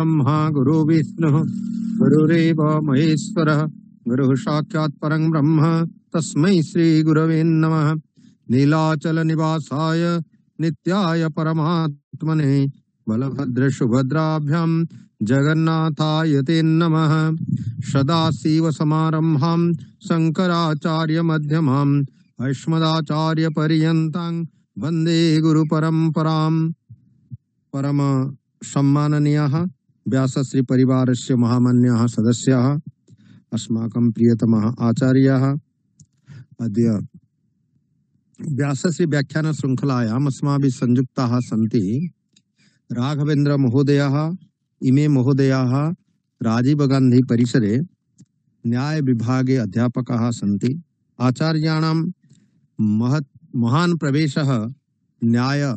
ब्रह्मा गुरु विष्णु गुरुरेव महेश्वरः गुरुः साक्षात् परं ब्रह्म तस्मै श्री गुरवे नमः। नीलाचल निवासाय नित्याय परमात्मने बलभद्र सुभद्राभ्यां जगन्नाथाय ते नमः। सदाशिव समारंभां शंकराचार्य मध्यमाम् अस्मदाचार्य पर्यन्तां वन्दे गुरु परम्पराम्। परम सम्माननीयः व्यासश्री परिवारस्य महामान्याः सदस्याः अस्माकं प्रियतमः आचार्याः अद्य व्यासश्री व्याख्यान श्रृंखलायाम् अस्माभिः संयुक्ताः सन्ति। राघवेन्द्र महोदयः इमे महोदयाः राजीव गांधी परिसरे न्याय विभागे अध्यापकाः सन्ति। आचार्याणां महान् प्रवेशः न्याय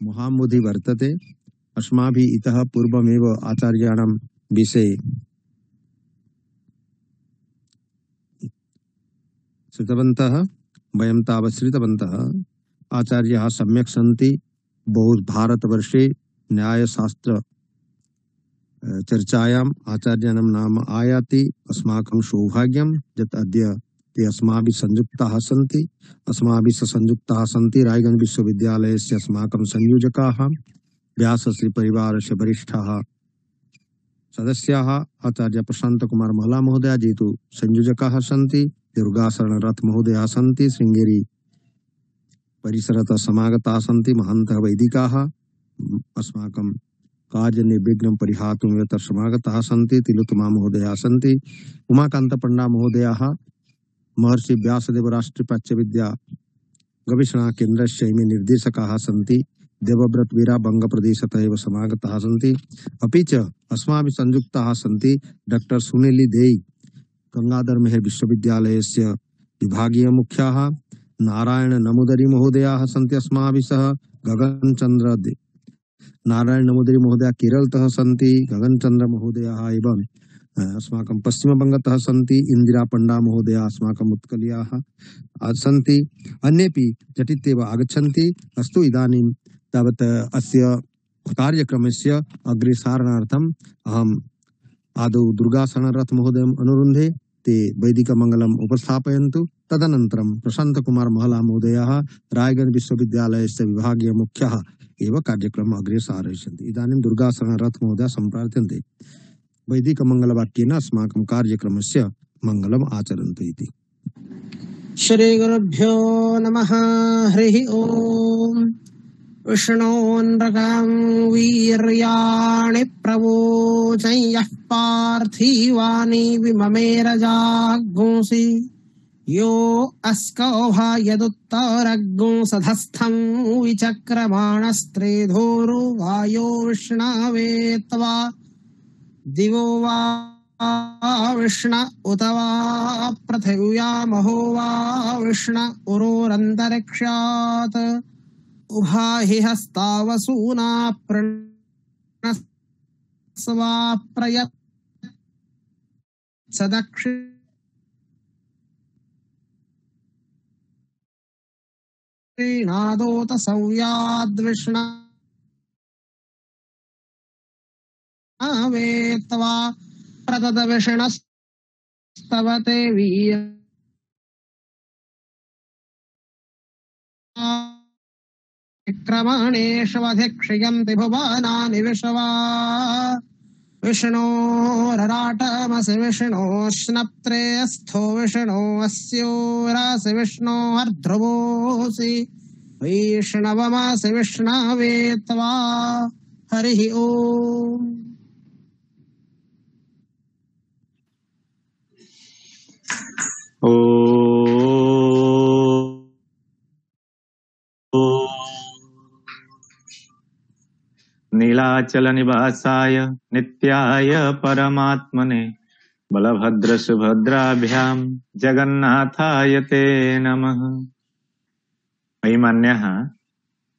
महामुधि वर्तते। अस्माभिः इतः पूर्वमेव आचार्याणां विषये श्रुतवन्तः, वयं तावत् श्रुतवन्तः। आचार्याः सम्यक् सन्ति। बहु भारतवर्षे न्यायशास्त्र चर्चायाम् आचार्याणां नाम आयाति। अस्माकं सौभाग्यं यत् अद्य ते अस्माभिः संयुक्ताः सन्ति। अस्माभिः सह संयुक्ताः सन्ति रायगंज विश्वविद्यालयस्य अस्माकं संयोजकाः, व्यासश्री परिवारस्य वरिष्ठाः सदस्याः, आचार्य प्रशांत कुमार महला महोदय जेतु संयोजकाः सन्ति, दुर्गाशरण रथ महोदयाः सन्ति, शृंगेरी परिसरतः समागताः सन्ति, महन्तः वैदिकाः अस्माकं कार्य निर्विघ्नं परिहातुं यत्र समागताः सन्ति, तिलोत्तमा महोदयाः सन्ति, उमाकान्त पंडा महोदयाः महर्षि व्यासदेव राष्ट्रीय प्राच्य विद्या गवेषणा केन्द्रस्य इमे निर्देशकाः सन्ति। देवव्रत वीरा बंग प्रदेशतः एव समागताः सन्ति। अपि च अस्माभिः संयुक्ताः सन्ति डॉक्टर सुनीली देई गंगाधर मेहर विश्वविद्यालयस्य विभागीय मुख्याः, नारायण नमोदरी महोदयाः सन्ति अस्माभिः सह, गगनचंद्र नारायण नमोदरी महोदया केरलतः सन्ति, गगनचंद्र महोदयाः एवं अस्माकं पश्चिमबंगतः सन्ति, इंदिरा पंडा महोदया अस्माकम् उत्कलीयाः सन्ति, अन्येपि झटित्येव आगच्छन्ति। अस्तु, इदानीं तावत् अस्य कार्यक्रमस्य अग्रेसारणार्थम् अहम् आदौ दुर्गाशरणरथ महोदयम् अनुरुन्धे, ते वैदिकमङ्गलम् उपस्थापयन्तु। तदनन्तरं प्रशांत कुमार महला महोदयः रायगंज विश्वविद्यालयस्य विभागीय मुख्यः एव कार्यक्रमम् अग्रे सारयिष्यन्ति। इदानीं दुर्गाशरणरथ महोदयः सम्प्रार्थ्यन्ते वैदिकमङ्गलवाक्येन अस्माकं कार्यक्रमस्य मङ्गलम् आचरन्तु इति। श्री गुरुभ्यो नमः। हरिः ओम्। विष्णोन्नृगां वीर्याणि प्रवोचं यः पार्थिवानि विममेरजागुंसि यो अस्कौहा यदुत्तरग्ं सधस्थं विचक्रमाणस्त्रेधोरो वायो विष्णवे त्वा दिवो वा विष्ण उत वा पृथिव्यामहो वा विष्ण उरोरन्तरिक्षात् उभाहि हस्तावसूना प्रणस्वा प्रयत्सदक्षिणादोत सव्याद्विष्णवे त्वा प्रददविष्णस्तवते वीर क्रमणेष्वधिक्षयन्ति भुवनानि विश्वा विष्णोरराटमसि विष्णोश्नप्त्रे स्थो विष्णो अस्योरासि विष्णोर्ध्रुवोऽसि वैष्णवमसि विष्णवे त्वा। हरिः ओम्। नीलाचल निवासाय नित्याय परमात्मने बलभद्र सुभद्राभ्यां जगन्नाथाय ते नमः। महिमान्यः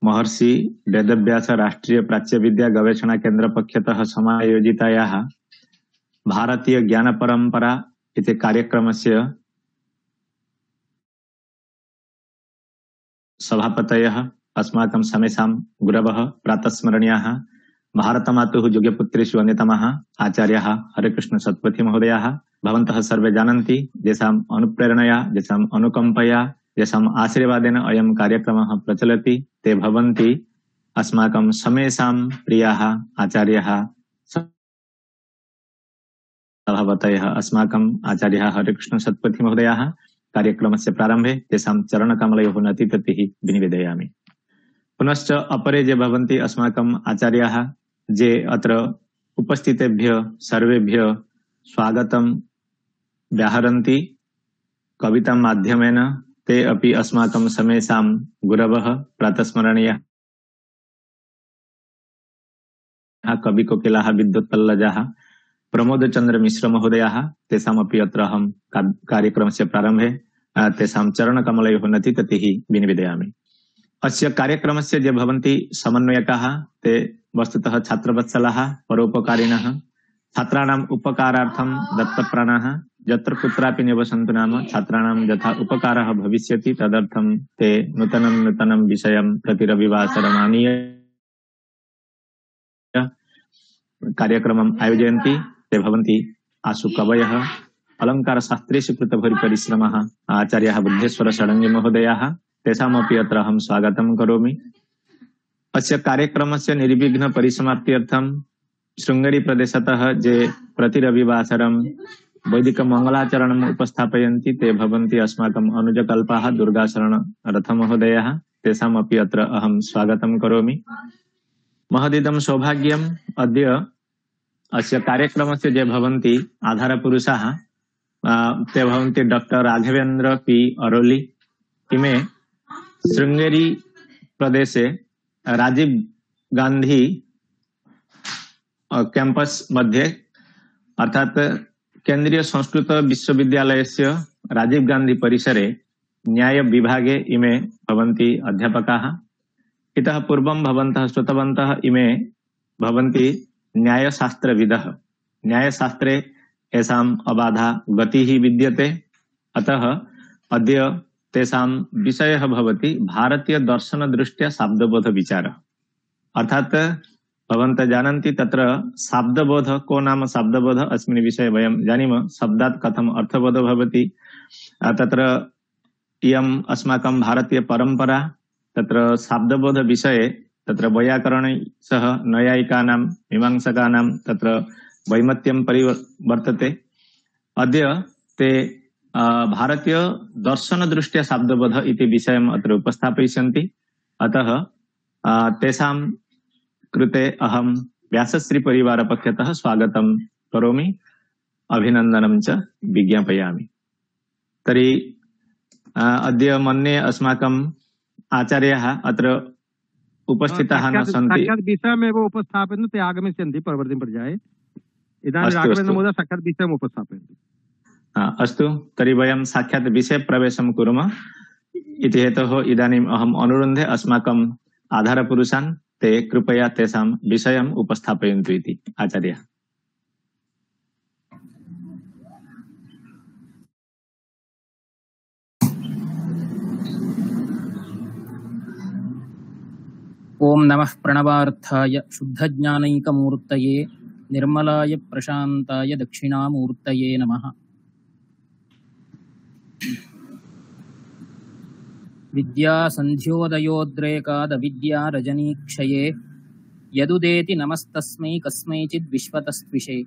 महर्षि वेदव्यास राष्ट्रीय प्राच्य विद्या गवेषणा केन्द्र पक्षतः समायोजितायाः भारतीय ज्ञान परंपरा इति कार्यक्रमस्य सभापतयः अस्माकं समेषां गुरवः प्रातस्मरणीयाः भारतमातुः योग्यपुत्रेषु अन्यतमः आचार्यः हरेकृष्ण सत्पथि महोदयाः भवन्तः सर्वे जानन्ति येषाम् अनुप्रेरणया येषाम् अनुकम्पया येषाम् आशीर्वादेन अयं कार्यक्रमः प्रचलति ते भवन्ति अस्माकं समेषां प्रियाः आचार्याः सभापतयः अस्माकम् आचार्यः हरेकृष्ण सत्पथि महोदयाः कार्यक्रमस्य प्रारम्भे तेषां चरणकमलयोः नतिततिः विनिवेदयामि। पुनश्च अपरे जे भवन्ति अस्माकम् आचार्याः जे अत्र उपस्थितेभ्यः सर्वेभ्यः स्वागतं व्याहरन्ति कविता माध्यमेन ते अपि अस्माकं समेषां गुरवः प्रातस्मरणीयः कविकोकिलाः विद्युत्पल्लजाः प्रमोदचन्द्र मिश्र महोदयाः तेषामपि अत्र अहं कार्यक्रमस्य प्रारम्भे तेषां चरणकमलयोः नतिततिः विनिवेदयामि। अस्य कार्यक्रमस्य ये भवन्ति समन्वयकाः ते वस्तुतः छात्रवत्सलाः परोपकारिणः छात्राणाम् उपकारार्थं दत्तप्राणाः यत्र कुत्रापि निवसन्तु नाम छात्राणां यथा उपकारः भविष्यति तदर्थं ते नूतनं विषयं प्रति रविवासरम् आनीय कार्यक्रमम् आयोजयन्ति ते भवन्ति आशु कवयः अलङ्कारशास्त्रेषु कृतभूरिपरिश्रमः आचार्यः बुद्धेश्वर षडङ्गी महोदयाः तेषामपि अत्र अहं स्वागतं करोमि। अस्य कार्यक्रमस्य निर्विघ्न परिसमाप्त्यर्थं शृङ्गेरी प्रदेशतः ये प्रति रविवासरं वैदिक मंगलाचरणम् उपस्थापयन्ति ते भवन्ति अस्माकम् अनुजकल्पाः दुर्गाशरण रथ महोदयाः तेषामपि अत्र अहं स्वागतं करोमि। महदिदं सौभाग्यम् अद्य अस्य कार्यक्रमस्य ये भवन्ति आधारपुरुषाः ते भवन्ति डॉक्टर राघवेन्द्र पी अरोली इमे शृंगेरी प्रदेशे राजीव गांधी कैंपस मध्ये अर्थात केंद्रीय संस्कृत विश्वविद्यालयस्य राजीव गांधी परिसरे न्याय विभागे इमे भवन्ति अध्यापकाः। इतः पूर्वं भवन्तः श्रुतवन्तः इमे भवन्ति न्यायशास्त्रविदः। न्यायशास्त्रे एषाम् अबाधा गतिः विद्यते अतः अद्य तेषां विषयः भवति भारतीय दर्शन दृष्ट्या शाब्दबोध विचारः। अर्थात भवन्तः जानन्ति तत्र शाब्दबोध को नाम शाब्दबोध अस्मिन् विषये वयं जानीमः शब्दात् कथम् अर्थबोध भवति। तत्र इयम् अस्माकं भारतीय परम्परा तत्र शाब्दबोध विषये तत्र वैयाकरणैः सह नैयायिकानां मीमांसकानां तत्र वैमत्यं परिवर्तते। अद्य ते भारतीय दर्शन दृष्ट्या शाब्दबोध इति विषयम् अत्र उपस्थापयिष्यन्ति। अतः तेषां कृते अहं व्यासश्री परिवार पक्षतः स्वागतं करोमि अभिनन्दनं च विज्ञापयामि। तर्हि अद्य मन्ये अस्माकम् आचार्याः अत्र उपस्थिताः न सन्ति। साक्षात् विषयम् एव उपस्थापयन्ति आगमिष्यन्ति परवर्तिं पर्याये। इदानीं राघवेन्द्र महोदय साक्षात् विषयम् उपस्थापयन्ति। अस्तु तर्हि वयं साक्षात् विषये प्रवेशं कुर्मः। इति हेतोः इदानीम् अहम् अनुरुन्धे अस्माकम् आधारपुरुषान् ते कृपया तेषां विषयम् उपस्थापयन्तु इति। आचार्यः। ओम नमः प्रणवार्थाय शुद्धज्ञानैकमूर्तये निर्मलाय प्रशान्ताय दक्षिणामूर्तये नमः। विद्या संध्योदयोद्रेकाद विद्या रजनीक्षये यदुदेति नमस्तस्मै कस्मैचिद् विश्वतस्त्विषे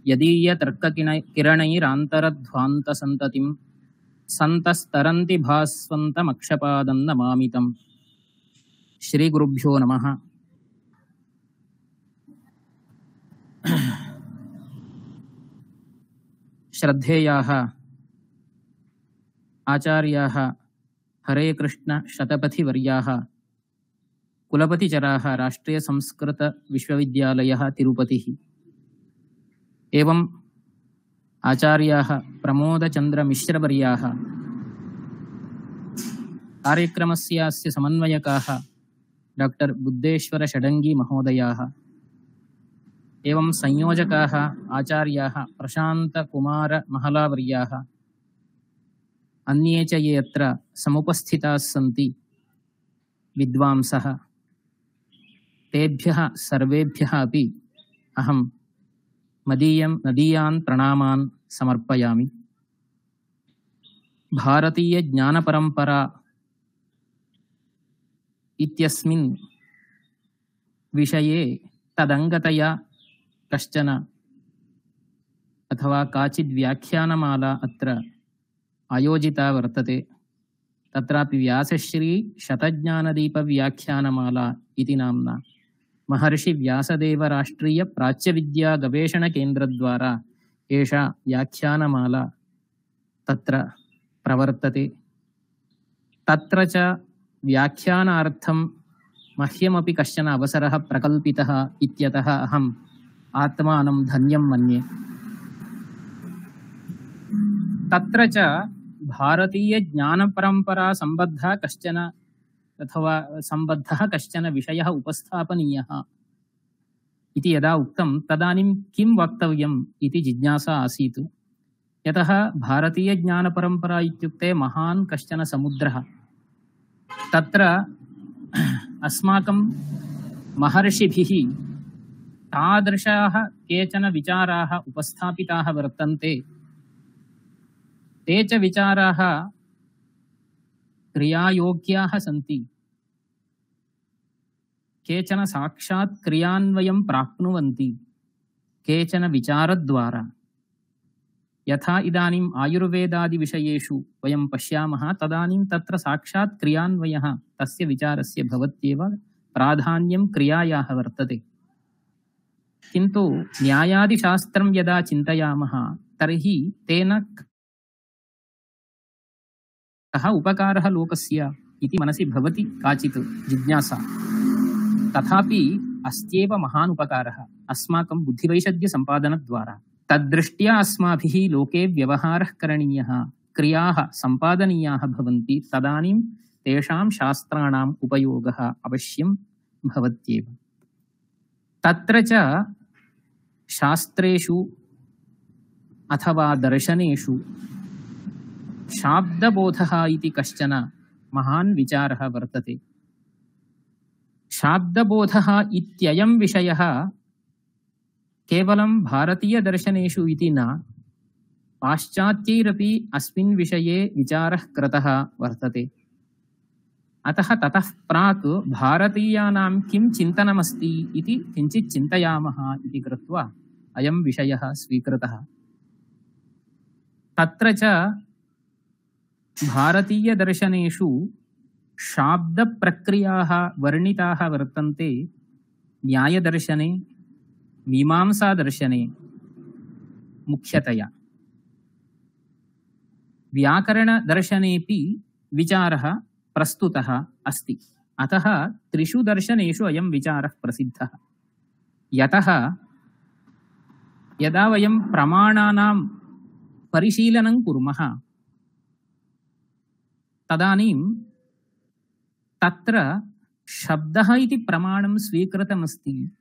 यदीय तर्ककिरणैरान्तरध्वान्तसन्ततिं सन्तस्तरन्ति भास्वन्तमक्षपादं नमामि तम्। श्री गुरुभ्यो नमः। श्रद्धेयाः आचार्याः हरे कृष्ण शतपथि वर्याः कुलपतिचराः राष्ट्रीय संस्कृत विश्वविद्यालयः तिरुपतिः एवं आचार्याः प्रमोदचन्द्र मिश्रवर्याः कार्यक्रमस्यास्य समन्वयकाः डॉक्टर बुद्धेश्वर षडङ्गी महोदयाः एवं संयोजकाः आचार्याः प्रशांत कुमार महलावर्याः अन्ये च ये अत्र समुपस्थिताः सन्ति विद्वांसः तेभ्यः सर्वेभ्यः अपि अहं मदीयान् प्रणामान् समर्पयामि। भारतीय ज्ञानपरम्परा इत्यस्मिन् विषये तदङ्गतया कश्चन अथवा काचित् व्याख्यानमाला अत्र आयोजिता वर्तते। तत्रापि व्यासश्री शतज्ञानदीपव्याख्यानमाला इति नाम्ना महर्षि व्यासदेव राष्ट्रीय प्राच्यविद्या गवेषणकेन्द्रद्वारा एषा व्याख्यानमाला तत्र प्रवर्तते। तत्र च व्याख्यानार्थं मह्यमपि कश्चन अवसरः प्रकल्पितः इत्यतः अहम् आत्मानं धन्यं मन्ये। तत्र च भारतीय ज्ञानपरम्परा सम्बद्धः कश्चन अथवा सम्बद्धः कश्चन विषयः उपस्थापनीयः इति यदा उक्तं तदानीं किं वक्तव्यम् इति जिज्ञासा आसीत्। यतः भारतीय ज्ञानपरम्परा इत्युक्ते महान् कश्चन समुद्रः। तत्र अस्माकं महर्षिभिः तादृशाः केचन विचाराः उपस्थापिताः वर्तन्ते। ते च विचाराः क्रियायोग्याः सन्ति। केचन साक्षात् क्रियान्वयं प्राप्नुवन्ति केचन विचारद्वारा। यथा इदानीम् आयुर्वेदादिविषयेषु वयं पश्यामः तदानीं तत्र साक्षात् क्रियान्वयः तस्य विचारस्य भवत्येव। प्राधान्यं क्रियायाः वर्तते। किन्तु न्यायादिशास्त्रं यदा चिन्तयामः तर्हि तेन कः उपकारः लोकस्य इति मनसि भवति काचित् जिज्ञासा। तथापि अस्त्येव महान् उपकारः अस्माकं बुद्धिवैषद्यसम्पादनद्वारा। तद्दृष्ट्या अस्माभिः लोके व्यवहारः करणीयः, क्रियाः सम्पादनीयाः भवन्ति। तदानीं तेषां शास्त्राणाम् उपयोगः अवश्यं भवत्येव। तत्र च शास्त्रेषु अथवा दर्शनेषु शाब्दबोधः इति कश्चन महान् विचारः वर्तते। शाब्दबोधः इत्ययं विषयः केवलं भारतीयदर्शनेषु इति न, पाश्चात्यैरपि अस्मिन् विषये विचारः कृतः वर्तते। अतः ततः प्राक् भारतीयानां किं चिन्तनमस्ति इति किञ्चित् चिन्तयामः इति कृत्वा अयं विषयः स्वीकृतः। तत्र च भारतीयदर्शनेषु शाब्दप्रक्रियाः वर्णिताः वर्तन्ते। न्यायदर्शने, मीमांसादर्शने मुख्यतया। व्याकरणदर्शनेपि विचारः प्रस्तुतः अस्ति। अतः त्रिषु दर्शनेषु अयं विचारः प्रसिद्धः। यतः यदा वयं प्रमाणानां परिशीलनं कुर्मः तदानीं तत्र शब्दः इति प्रमाणं स्वीकृतमस्ति।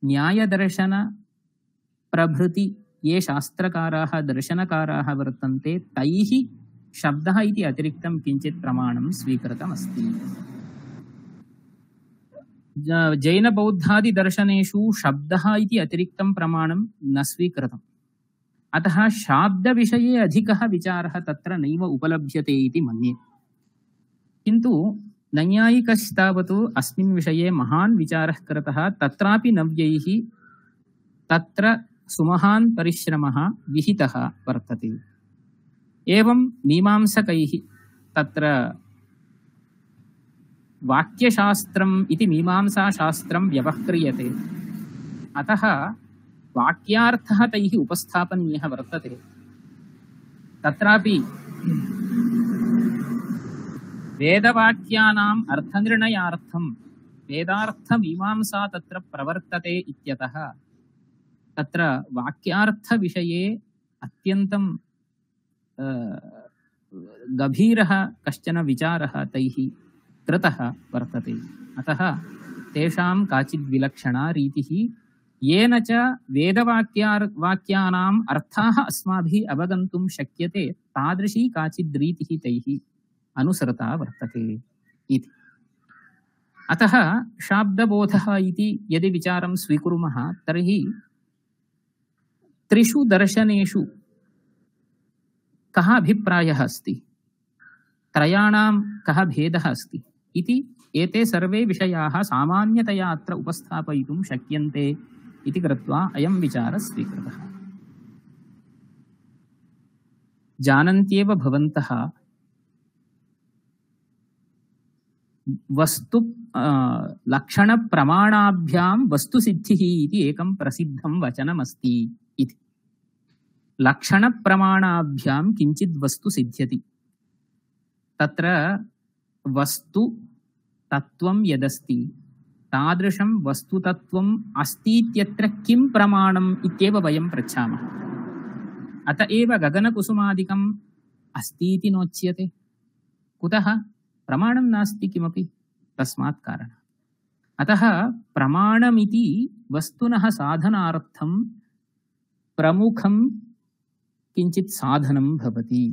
न्यायदर्शनप्रभृति ये शास्त्रकाराः दर्शनकाराः वर्तन्ते तैः शब्दः इति अतिरिक्तं किञ्चित् प्रमाणं स्वीकृतमस्ति। जैनबौद्धादिदर्शनेषु शब्दः इति अतिरिक्तं प्रमाणं न स्वीकृतम्। अतः शाब्दविषये अधिकः विचारः तत्र नैव उपलभ्यते इति मन्ये। किन्तु नैयायिकस्तावत् अस्मिन् विषये महान् विचारः कृतः। तत्रापि नव्यैः तत्र सुमहान् परिश्रमः विहितः वर्तते। एवं मीमांसकैः तत्र वाक्यशास्त्रम् इति मीमांसाशास्त्रं व्यवह्रियते। अतः वाक्यार्थः तैः उपस्थापनीयः वर्तते। तत्रापि वेदवाक्यानाम् अर्थनिर्णयार्थं वेदार्थमीमांसा तत्र प्रवर्तते इत्यतः तत्र वाक्यार्थविषये अत्यन्तं गभीरः कश्चन विचारः तैः कृतः वर्तते। अतः तेषां काचित् विलक्षणा रीतिः येन च वेदवाक्यानाम् अर्थाः अस्माभिः अवगन्तुं शक्यते तादृशी काचित् रीतिः तैः अनुसृता वर्तते इति। अतः शाब्दबोधः इति यदि विचारं स्वीकुर्मः तर्हि त्रिषु दर्शनेषु कः अभिप्रायः अस्ति, त्रयाणां कः भेदः अस्ति इति एते सर्वे विषयाः सामान्यतया अत्र उपस्थापयितुं शक्यन्ते इति कृत्वा अयं विचारः स्वीकृतः। जानन्त्येव भवन्तः वस्तु लक्षणप्रमाणाभ्यां वस्तुसिद्धिः इति एकं प्रसिद्धं वचनमस्ति इति। लक्षणप्रमाणाभ्यां किञ्चित् वस्तु सिद्ध्यति, तत्र वस्तु तत्त्वं यदस्ति तादृशं वस्तुतत्त्वम् अस्तीत्यत्र किं प्रमाणम् इत्येव वयं पृच्छामः। अत एव गगनकुसुमादिकम् अस्तीति नोच्यते। कुतः? प्रमाणं नास्ति किमपि, तस्मात् कारणात्। अतः प्रमाणमिति वस्तुनः साधनार्थं प्रमुखं किञ्चित् साधनं भवति,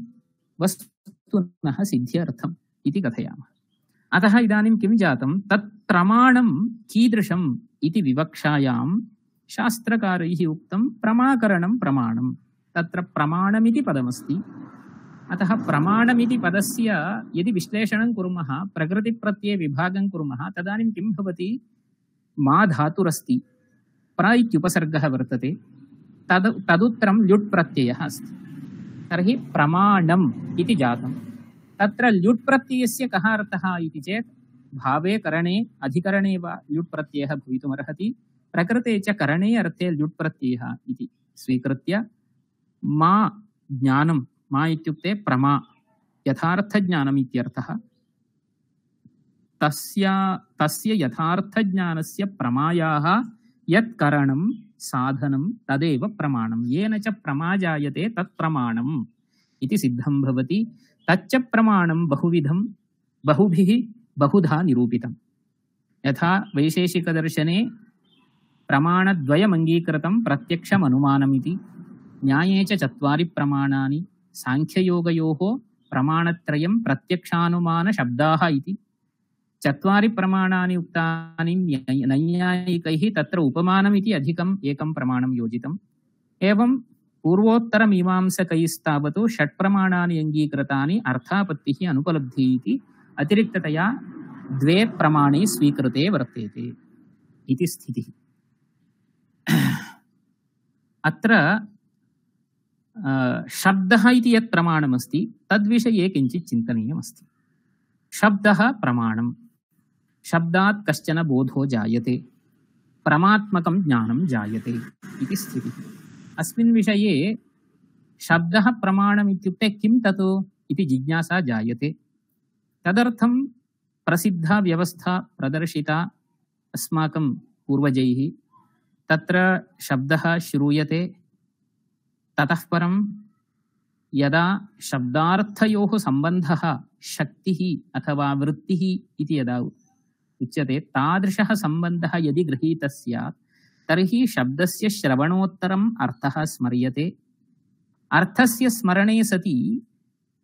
वस्तुनः सिद्ध्यर्थम् इति कथयामः। अतः इदानीं किं जातं, तत् प्रमाणं कीदृशम् इति विवक्षायां शास्त्रकारैः उक्तं प्रमाकरणं प्रमाणं। तत्र प्रमाणमिति पदमस्ति। अतः प्रमाणमिति पदस्य यदि विश्लेषणं कुर्मः, प्रकृतिप्रत्यये विभागं कुर्मः, तदानीं किं भवति, मा धातुरस्ति, प्र इत्युपसर्गः वर्तते, तदुत्तरं ल्युट् प्रत्ययः अस्ति। तर्हि प्रमाणम् इति जातं। तत्र ल्युट् प्रत्ययस्य कः अर्थः इति चेत् भावे करणे अधिकरणे वा ल्युट् प्रत्ययः भवितुमर्हति, प्रकृते च करणे अर्थे ल्युट् प्रत्ययः इति स्वीकृत्य मा ज्ञानं, मा इत्युक्ते प्रमा, यथार्थज्ञानम् इत्यर्थः। तस्य यथार्थज्ञानस्य प्रमायाः यत् करणं साधनं तदेव प्रमाणं। येन च प्रमा जायते तत् प्रमाणम् इति सिद्धं भवति। तच्च प्रमाणं बहुविधं बहुभिः बहुधा निरूपितं। यथा वैशेषिकदर्शने प्रमाणद्वयमङ्गीकृतं प्रत्यक्षमनुमानमिति, न्याये च चत्वारि प्रमाणानि, सांख्ययोगयोः प्रमाणत्रयं प्रत्यक्षानुमानशब्दाः इति। चत्वारि प्रमाणानि उक्तानि नैयायिकैः, तत्र उपमानमिति अधिकम् एकं प्रमाणं योजितम्। एवं पूर्वोत्तरमीमांसकैस्तावत् षट्प्रमाणानि अङ्गीकृतानि, अर्थापत्तिः अनुपलब्धिः इति अतिरिक्ततया द्वे प्रमाणे स्वीकृते वर्तेते इति स्थितिः। अत्र शब्दः इति यत् प्रमाणमस्ति तद्विषये किञ्चित् चिन्तनीयमस्ति। शब्दः प्रमाणं, शब्दात् कश्चन बोधो जायते, परमात्मकं ज्ञानं जायते इति स्थितिः। अस्मिन् विषये शब्दः प्रमाणम् इत्युक्ते किं तत् इति जिज्ञासा जायते। तदर्थं प्रसिद्धा व्यवस्था प्रदर्शिता अस्माकं पूर्वजैः। तत्र शब्दः श्रूयते, ततः परं यदा शब्दार्थयोः सम्बन्धः शक्तिः अथवा वृत्तिः इति यदा उच्यते, तादृशः सम्बन्धः यदि गृहीतः स्यात् तर्हि शब्दस्य श्रवणोत्तरम् अर्थः स्मर्यते। अर्थस्य स्मरणे सति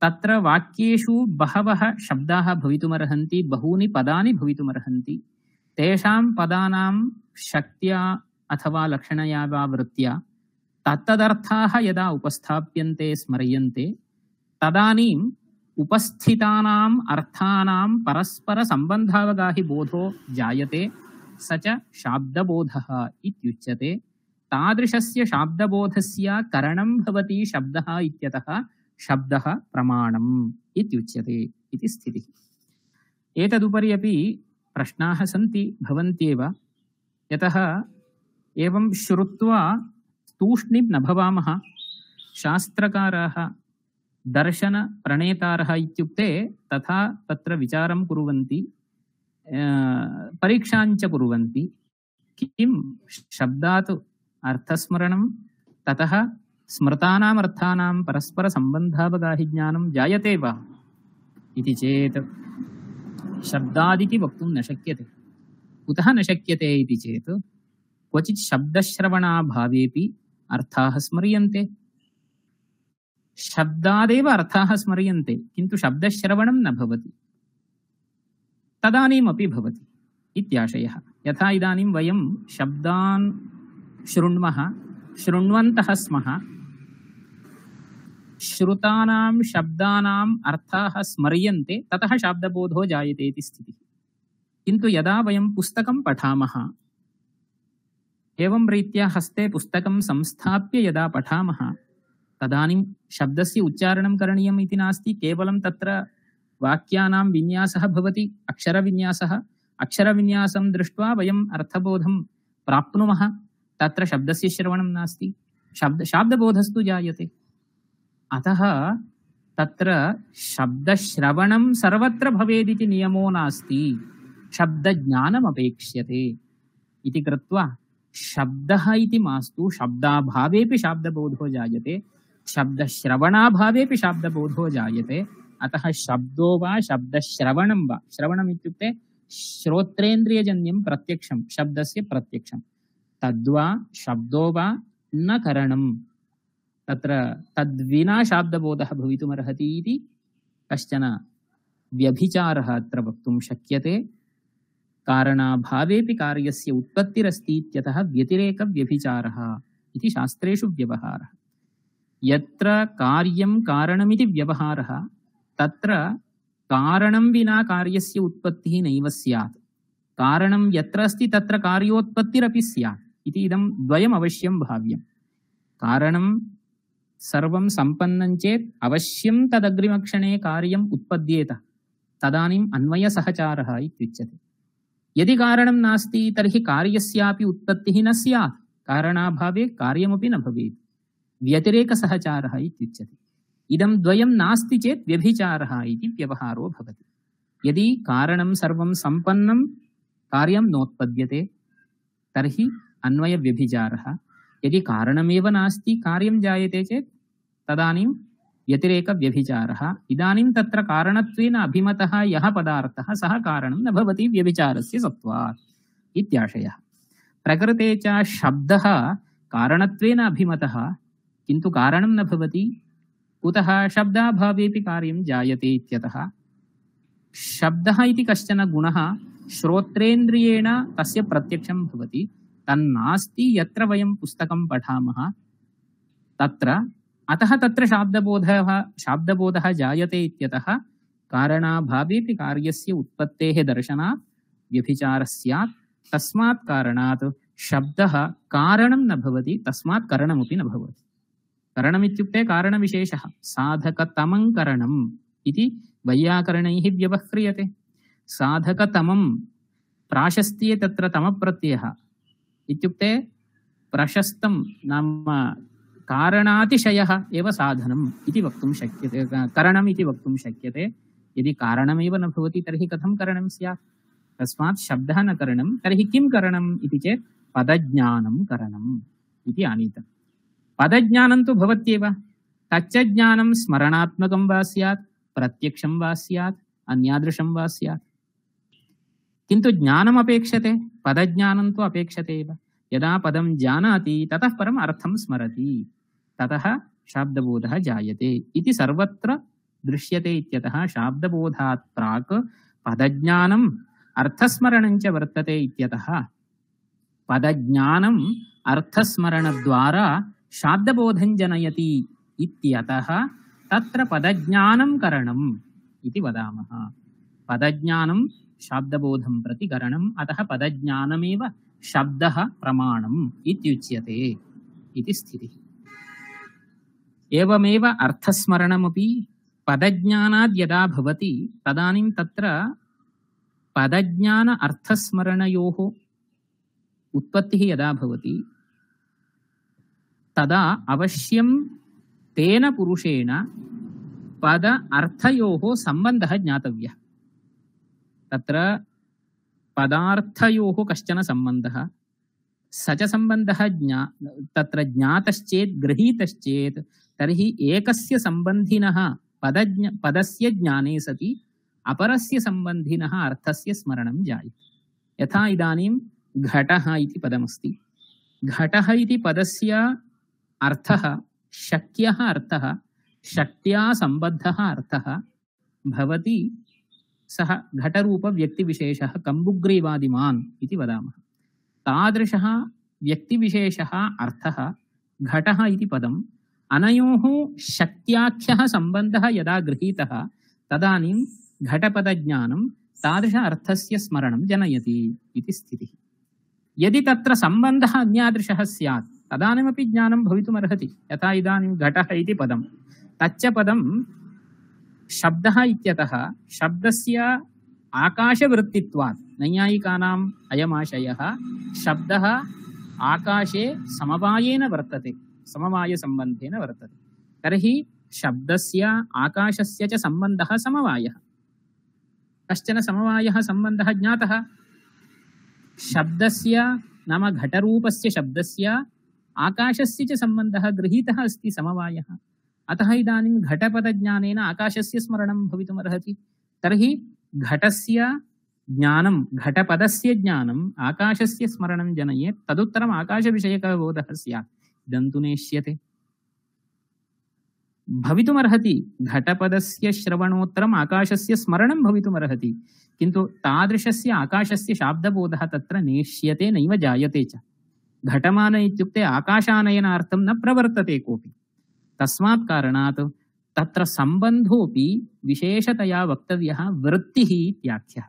तत्र वाक्येषु बहवः शब्दाः भवितुमर्हन्ति, बहूनि पदानि भवितुमर्हन्ति। तेषां पदानां शक्त्या अथवा लक्षणया वा वृत्त्या तत्तदर्थाः यदा उपस्थाप्यन्ते स्मर्यन्ते, तदानीम् उपस्थितानाम् अर्थानां परस्परसम्बन्धावगाहि बोधो जायते, स च शाब्दबोधः इत्युच्यते। तादृशस्य शाब्दबोधस्य करणं भवति शब्दः इत्यतः शब्दः प्रमाणम् इत्युच्यते इति स्थितिः। एतदुपरि अपि प्रश्नाः सन्ति, भवन्त्येव। यतः एवं श्रुत्वा तूष्णीं न भवामः। शास्त्रकाराः दर्शनप्रणेतारः इत्युक्ते तथा तत्र विचारं कुर्वन्ति, परीक्षाञ्च कुर्वन्ति। किं शब्दात् अर्थस्मरणं, ततः स्मृतानाम् अर्थानां परस्परसम्बन्धावगाहि ज्ञानं जायते वा इति चेत् शब्दादिति वक्तुं न शक्यते। कुतः न शक्यते इति चेत् क्वचित् शब्दश्रवणाभावेपि अर्थाः स्मर्यन्ते। शब्दादेव अर्थाः स्मर्यन्ते, किन्तु शब्दश्रवणं न भवति। तदानीमपि भवति। इत्याशयः। यथा इदानीं वयं शब्दान् शृण्मः, शृण्वन्तः स्मः, श्रुतानां शब्दानाम् अर्थाः स्मर्यन्ते, ततः शाब्दबोधो जायते इति स्थितिः। किन्तु यदा वयं पुस्तकं पठामः, एवं रीत्या हस्ते पुस्तकं संस्थाप्य यदा पठामः, तदानीं शब्दस्य उच्चारणं करणीयम् इति नास्ति। केवलं तत्र वाक्यानां विन्यासः भवति, अक्षरविन्यासः। अक्षरविन्यासं दृष्ट्वा वयम् अर्थबोधं प्राप्नुमः। तत्र शब्दस्य श्रवणं नास्ति, शाब्दबोधस्तु जायते। अतः तत्र शब्दश्रवणं सर्वत्र भवेदिति नियमो नास्ति, शब्दज्ञानमपेक्ष्यते इति कृत्वा शब्दः इति मास्तु, शब्दाभावेपि शाब्दबोधो जायते, शब्दश्रवणाभावेपि शाब्दबोधो जायते। अतः शब्दो वा शब्दश्रवणं वा, श्रवणम् इत्युक्ते श्रोत्रेन्द्रियजन्यं प्रत्यक्षं, शब्दस्य प्रत्यक्षं, तद्वा शब्दो वा न करणं, तत्र तद्विना शाब्दबोधः भवितुमर्हति इति कश्चन व्यभिचारः अत्र वक्तुं शक्यते। कारणाभावेपि कार्यस्य उत्पत्तिरस्ति इत्यतः व्यतिरेकव्यभिचारः इति शास्त्रेषु व्यवहारः। यत्र कार्यं कारणमिति व्यवहारः, तत्र कारणं विना कार्यस्य उत्पत्तिः नैव स्यात्। कारणं यत्र अस्ति तत्र कार्योत्पत्तिरपि स्यात् इति इदं द्वयम् अवश्यं भाव्यम्। कारणं सर्वं सम्पन्नं चेत् अवश्यं तदग्रिमक्षणे कार्यम् उत्पद्येत, तदानीम् अन्वयसहचारः इत्युच्यते। यदि कारणं नास्ति तर्हि कार्यस्यापि उत्पत्तिः न स्यात्, कारणाभावे कार्यमपि न भवेत्, व्यतिरेकसहचारः इत्युच्यते। इदं द्वयं नास्ति चेत् व्यभिचारः इति व्यवहारो भवति। यदि कारणं सर्वं सम्पन्नं कार्यं नोत्पद्यते तर्हि अन्वयव्यभिचारः। यदि कारणमेव नास्ति कार्यं जायते चेत् तदानीं व्यतिरेकव्यभिचारः। इदानीं तत्र कारणत्वेन अभिमतः यः पदार्थः सः कारणं न भवति व्यभिचारस्य सत्त्वात् इत्याशयः। प्रकृते च शब्दः कारणत्वेन अभिमतः, किन्तु कारणं न भवति। कुतः? शब्दाभावेपि कार्यं जायते इत्यतः। शब्दः इति कश्चन गुणः श्रोत्रेन्द्रियेण तस्य प्रत्यक्षं भवति, तन्नास्ति यत्र वयं पुस्तकं पठामः तत्र। अतः तत्र शाब्दबोधः जायते इत्यतः कारणाभावेपि कार्यस्य उत्पत्तेः दर्शनात् व्यभिचारः स्यात्। तस्मात् कारणात् शब्दः कारणं न भवति, तस्मात् करणमपि न भवति। करणमित्युक्ते कारणविशेषः, साधकतमं करणम् इति वैयाकरणैः व्यवह्रियते। साधकतमं प्राशस्त्ये तत्र तमप्रत्ययः इत्युक्ते प्रशस्तं नाम कारणातिशयः एव साधनम् इति वक्तुं शक्यते, करणम् इति वक्तुं शक्यते। यदि कारणमेव न भवति तर्हि कथं करणं स्यात्? तस्मात् शब्दः न करणं, तर्हि किं करणम् इति चेत् पदज्ञानं करणम् इति आनीतम्। पदज्ञानं तु भवत्येव, तच्च ज्ञानं स्मरणात्मकं वा स्यात्, प्रत्यक्षं वा स्यात्, अन्यादृशं वा स्यात्, किन्तु ज्ञानम् अपेक्षते, पदज्ञानं तु अपेक्षते एव। यदा पदं जानाति ततः परम् अर्थं स्मरति, ततः शाब्दबोधः जायते इति सर्वत्र दृश्यते इत्यतः शाब्दबोधात् प्राक् पदज्ञानम् अर्थस्मरणं च वर्तते इत्यतः पदज्ञानम् अर्थस्मरणद्वारा शाब्दबोधं जनयति इत्यतः तत्र पदज्ञानं करणम् इति वदामः। पदज्ञानं शाब्दबोधं प्रति करणम्, अतः पदज्ञानमेव शब्दः प्रमाणम् इत्युच्यते इति स्थितिः। एवमेव अर्थस्मरणमपि पदज्ञानाद् यदा भवति तदानीं तत्र पदज्ञान अर्थस्मरणयोः उत्पत्तिः यदा भवति तदा अवश्यं तेन पुरुषेण पद अर्थयोः सम्बन्धः ज्ञातव्यः। तत्र पदार्थयोः कश्चन सम्बन्धः, स च सम्बन्धः तत्र ज्ञातश्चेत् गृहीतश्चेत् तर्हि एकस्य सम्बन्धिनः पदस्य ज्ञाने सति अपरस्य सम्बन्धिनः अर्थस्य स्मरणं जायते। यथा इदानीं घटः इति पदमस्ति, घटः इति पदस्य अर्थः शक्यः अर्थः, शक्त्या सम्बद्धः अर्थः भवति सः घटरूपव्यक्तिविशेषः कम्बुग्रीवादिमान् इति वदामः। तादृशः व्यक्तिविशेषः अर्थः घटः इति पदम् अनयोः शक्त्याख्यः सम्बन्धः यदा गृहीतः तदानीं घटपदज्ञानं तादृश अर्थस्य स्मरणं जनयति इति स्थितिः। यदि तत्र सम्बन्धः अन्यादृशः स्यात् तदानीमपि ज्ञानं भवितुमर्हति। यथा इदानीं घटः इति पदं, तच्च पदं शब्दः इत्यतः शब्दस्य आकाशवृत्तित्वात् नैयायिकानाम् अयमाशयः शब्दः आकाशे समवायेन वर्तते, समवायसम्बन्धेन वर्तते। तर्हि शब्दस्य आकाशस्य च सम्बन्धः समवायः। कश्चन समवायः सम्बन्धः ज्ञातः। शब्दस्य नाम घटरूपस्य शब्दस्य आकाशस्य च सम्बन्धः गृहीतः अस्ति समवायः। अतः इदानीं घटपदज्ञानेन आकाशस्य स्मरणं भवितुमर्हति। तर्हि घटस्य ज्ञानं, घटपदस्य ज्ञानम् आकाशस्य स्मरणं जनयेत्, तदुत्तरम् आकाशविषयकः बोधः स्यात्। इदं तु नेष्यते। भवितुमर्हति घटपदस्य श्रवणोत्तरम् आकाशस्य स्मरणं भवितुमर्हति, किन्तु तादृशस्य आकाशस्य शाब्दबोधः तत्र नेष्यते नैव जायते च। घटमान इत्युक्ते आकाशानयनार्थं न प्रवर्तते कोऽपि। तस्मात् कारणात् तत्र सम्बन्धोऽपि विशेषतया वक्तव्यः वृत्तिः इत्याख्यः।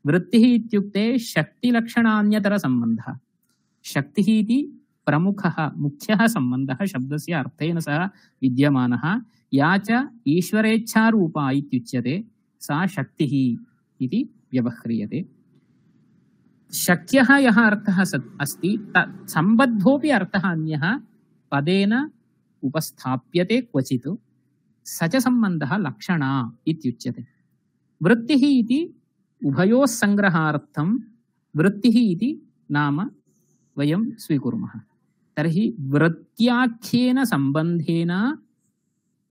वृत्तिः इत्युक्ते शक्तिलक्षणान्यतरसम्बन्धः। शक्तिः इति प्रमुखः मुख्यः सम्बन्धः शब्दस्य अर्थेन सह विद्यमानः। या च ईश्वरेच्छारूपा इत्युच्यते सा शक्तिः इति व्यवह्रियते। शक्यः यः अर्थः अस्ति सम्बद्धोऽपि अर्थः अन्यः पदेन उपस्थाप्यते क्वचित्, स च सम्बन्धः लक्षणा इत्युच्यते। वृत्तिः इति उभयोः सङ्ग्रहार्थं वृत्तिः इति नाम वयं स्वीकुर्मः। तर्हि वृत्त्याख्येन सम्बन्धेन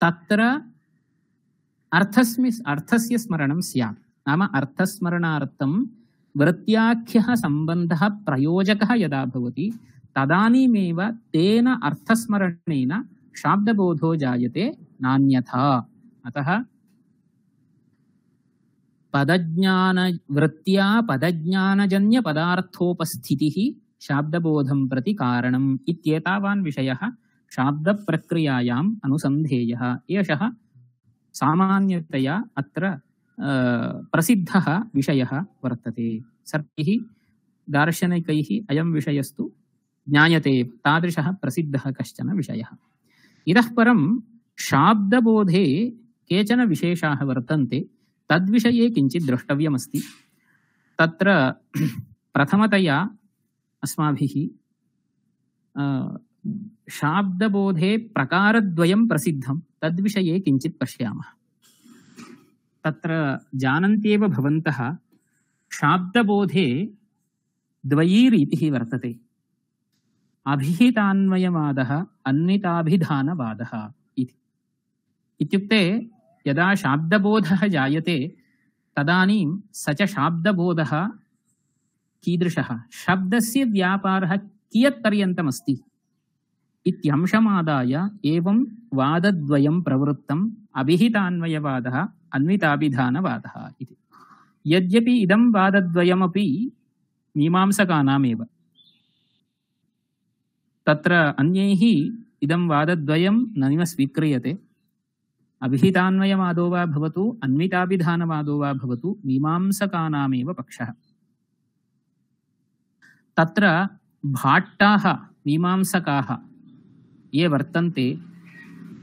तत्र अर्थस्य स्मरणं स्यात्। नाम अर्थस्मरणार्थं वृत्त्याख्यः सम्बन्धः प्रयोजकः यदा भवति तदानीमेव तेन अर्थस्मरणेन शाब्दबोधो जायते, नान्यथा। अतः वृत्त्या पदज्ञानजन्य पदार्थोपस्थितिः शाब्दबोधं प्रति कारणम् इत्येतावान् विषयः शाब्दप्रक्रियायाम् अनुसन्धेयः। एषः सामान्यतया अत्र प्रसिद्धः विषयः वर्तते। सर्वैः दार्शनिकैः अयं विषयस्तु ज्ञायते, तादृशः प्रसिद्धः कश्चन विषयः। इतः परं शाब्दबोधे केचन विशेषाः वर्तन्ते, तद्विषये किञ्चित् द्रष्टव्यमस्ति। तत्र प्रथमतया अस्माभिः शाब्दबोधे प्रकारद्वयं प्रसिद्धं, तद्विषये किञ्चित् पश्यामः। तत्र जानन्त्येव भवन्तः शाब्दबोधे द्वयी रीतिः वर्तते। अभिहितान्वयवादः, अन्विताभिधानवादः इति। इत्युक्ते यदा शाब्दबोधः जायते तदानीं स च शाब्दबोधः कीदृशः, शब्दस्य व्यापारः कियत्पर्यन्तमस्ति इत्यंशमादाय एवं वादद्वयं प्रवृत्तम् अभिहितान्वयवादः, अन्विताभिधानवादः इति। यद्यपि इदं वादद्वयमपि मीमांसकानामेव, तत्र अन्यैः इदं वादद्वयं नैव स्वीक्रियते। अभिहितान्वयवादो वा भवतु अन्विताभिधानवादो वा भवतु मीमांसकानामेव पक्षः। तत्र भाट्टाः मीमांसकाः ये वर्तन्ते,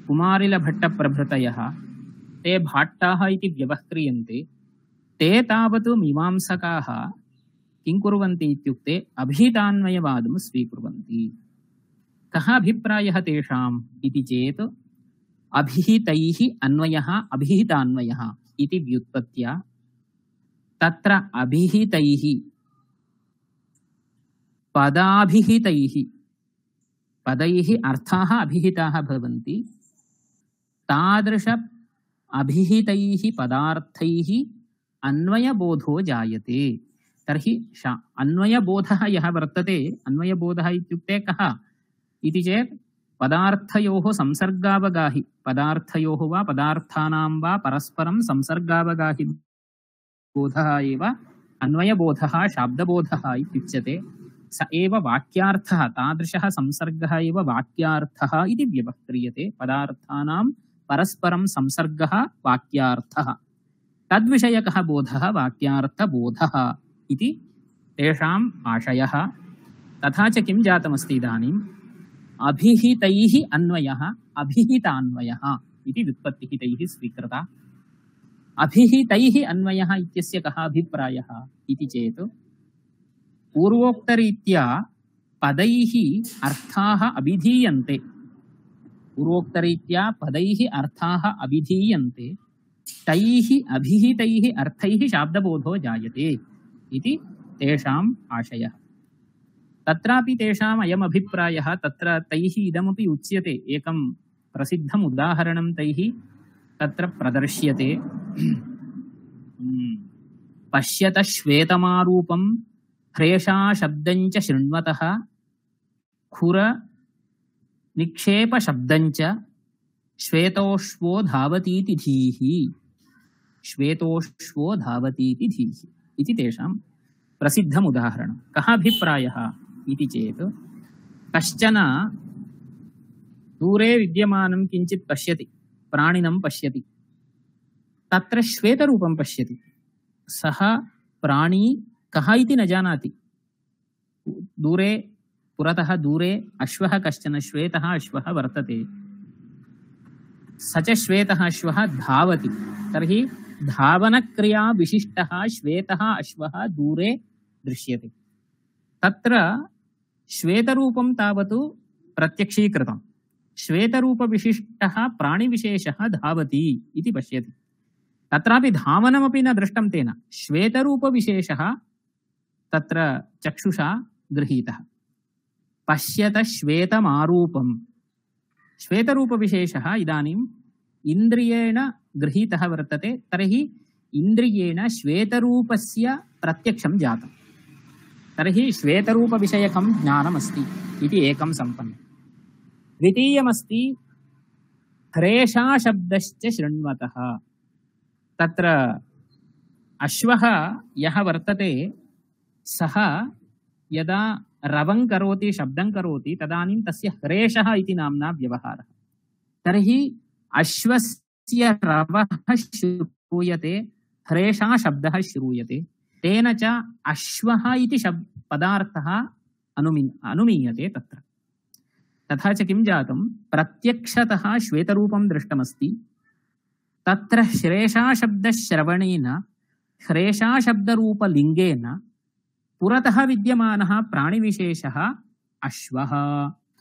कुमारिलभट्टप्रभृतयः, ते भाट्टाः इति व्यवह्रियन्ते। ते तावत् मीमांसकाः किं कुर्वन्ति इत्युक्ते अभिहितान्वयवादं स्वीकुर्वन्ति। कः अभिप्रायः तेषाम् इति चेत् अभिहितैः अन्वयः अभिहितान्वयः इति व्युत्पत्त्या तत्र अभिहितैः पदाभिहितैः, पदैः अर्थाः अभिहिताः भवन्ति, तादृश अभिहितैः पदार्थैः अन्वयबोधो जायते। तर्हि अन्वयबोधः यः वर्तते, अन्वयबोधः इत्युक्ते कः इति चेत् पदार्थयोः संसर्गावगाहि, पदार्थयोः वा पदार्थानां वा परस्परं संसर्गावगाहि बोधः एव अन्वयबोधः शाब्दबोधः इत्युच्यते। स एव वाक्यार्थः, तादृशः संसर्गः एव वाक्यार्थः इति व्यवह्रियते। पदार्थानां परस्परं संसर्गः वाक्यार्थः, तद्विषयकः बोधः वाक्यार्थबोधः इति तेषाम् आशयः। तथा च किं जातमस्ति इदानीम्, अभिहितैः अन्वयः अभिहितान्वयः इति व्युत्पत्तिः तैः स्वीकृता। अभिहितैः अन्वयः इत्यस्य कः अभिप्रायः इति चेत्, पूर्वोक्तरीत्या पदैः अर्थाः अभिधीयन्ते, पूर्वोक्तरीत्या पदैः अर्थाः अभिधीयन्ते, तैः अभिहितैः अर्थैः शाब्दबोधो जायते इति तेषाम् आशयः। तत्रापि तेषाम् अयम् अभिप्रायः, तत्र तैः इदमपि उच्यते, एकं प्रसिद्धम् उदाहरणं तैः तत्र प्रदर्श्यते। पश्यत श्वेतमारूपं ह्रेषा शब्दञ्च शृण्वतः खुर निक्षेप शब्दञ्च श्वेतोष्वो धावतीति धीः, श्वेतोष्वो धावतीति धीः इति तेषां प्रसिद्धम् उदाहरणं। कः अभिप्रायः इति चेत्, कश्चन दूरे विद्यमानं किञ्चित् पश्यति, प्राणिनं पश्यति, तत्र श्वेतरूपं पश्यति, सः प्राणी कः इति न जानाति। दूरे, पुरतः दूरे अश्वः, कश्चन श्वेतः अश्वः वर्तते, स च श्वेतः अश्वः धावति, तर्हि धावनक्रिया विशिष्टः श्वेतः अश्वः दूरे दृश्यते। तत्र श्वेतरूपं तावत् प्रत्यक्षीकृतं, श्वेतरूपविशिष्टः प्राणिविशेषः धावति इति पश्यति। तत्रापि धावनमपि न दृष्टं तेन, श्वेतरूपविशेषः तत्र चक्षुषा गृहीतः। पश्यत श्वेतमारूपं, श्वेतरूपविशेषः इदानीम् इन्द्रियेण गृहीतः वर्तते, तर्हि इन्द्रियेण श्वेतरूपस्य प्रत्यक्षं जातं, तर्हि श्वेतरूपविषयकं ज्ञानमस्ति इति एकं सम्पन्नम्। द्वितीयमस्ति ह्रेषा शब्दश्च शृण्वतः, तत्र अश्वः यः वर्तते सः यदा रवं करोति, शब्दं करोति, तदानीं तस्य ह्रेषः इति नाम्ना व्यवहारः। तर्हि अश्वस्य रवः श्रूयते, ह्रेषा शब्दः श्रूयते, तेन च अश्वः इति पदार्थः अनुमीयते तत्र। तथा च किं जातं, प्रत्यक्षतः श्वेतरूपं दृष्टमस्ति, तत्र ह्रेषाशब्दश्रवणेन ह्रेषाशब्दरूपलिङ्गेन पुरतः विद्यमानः प्राणिविशेषः अश्वः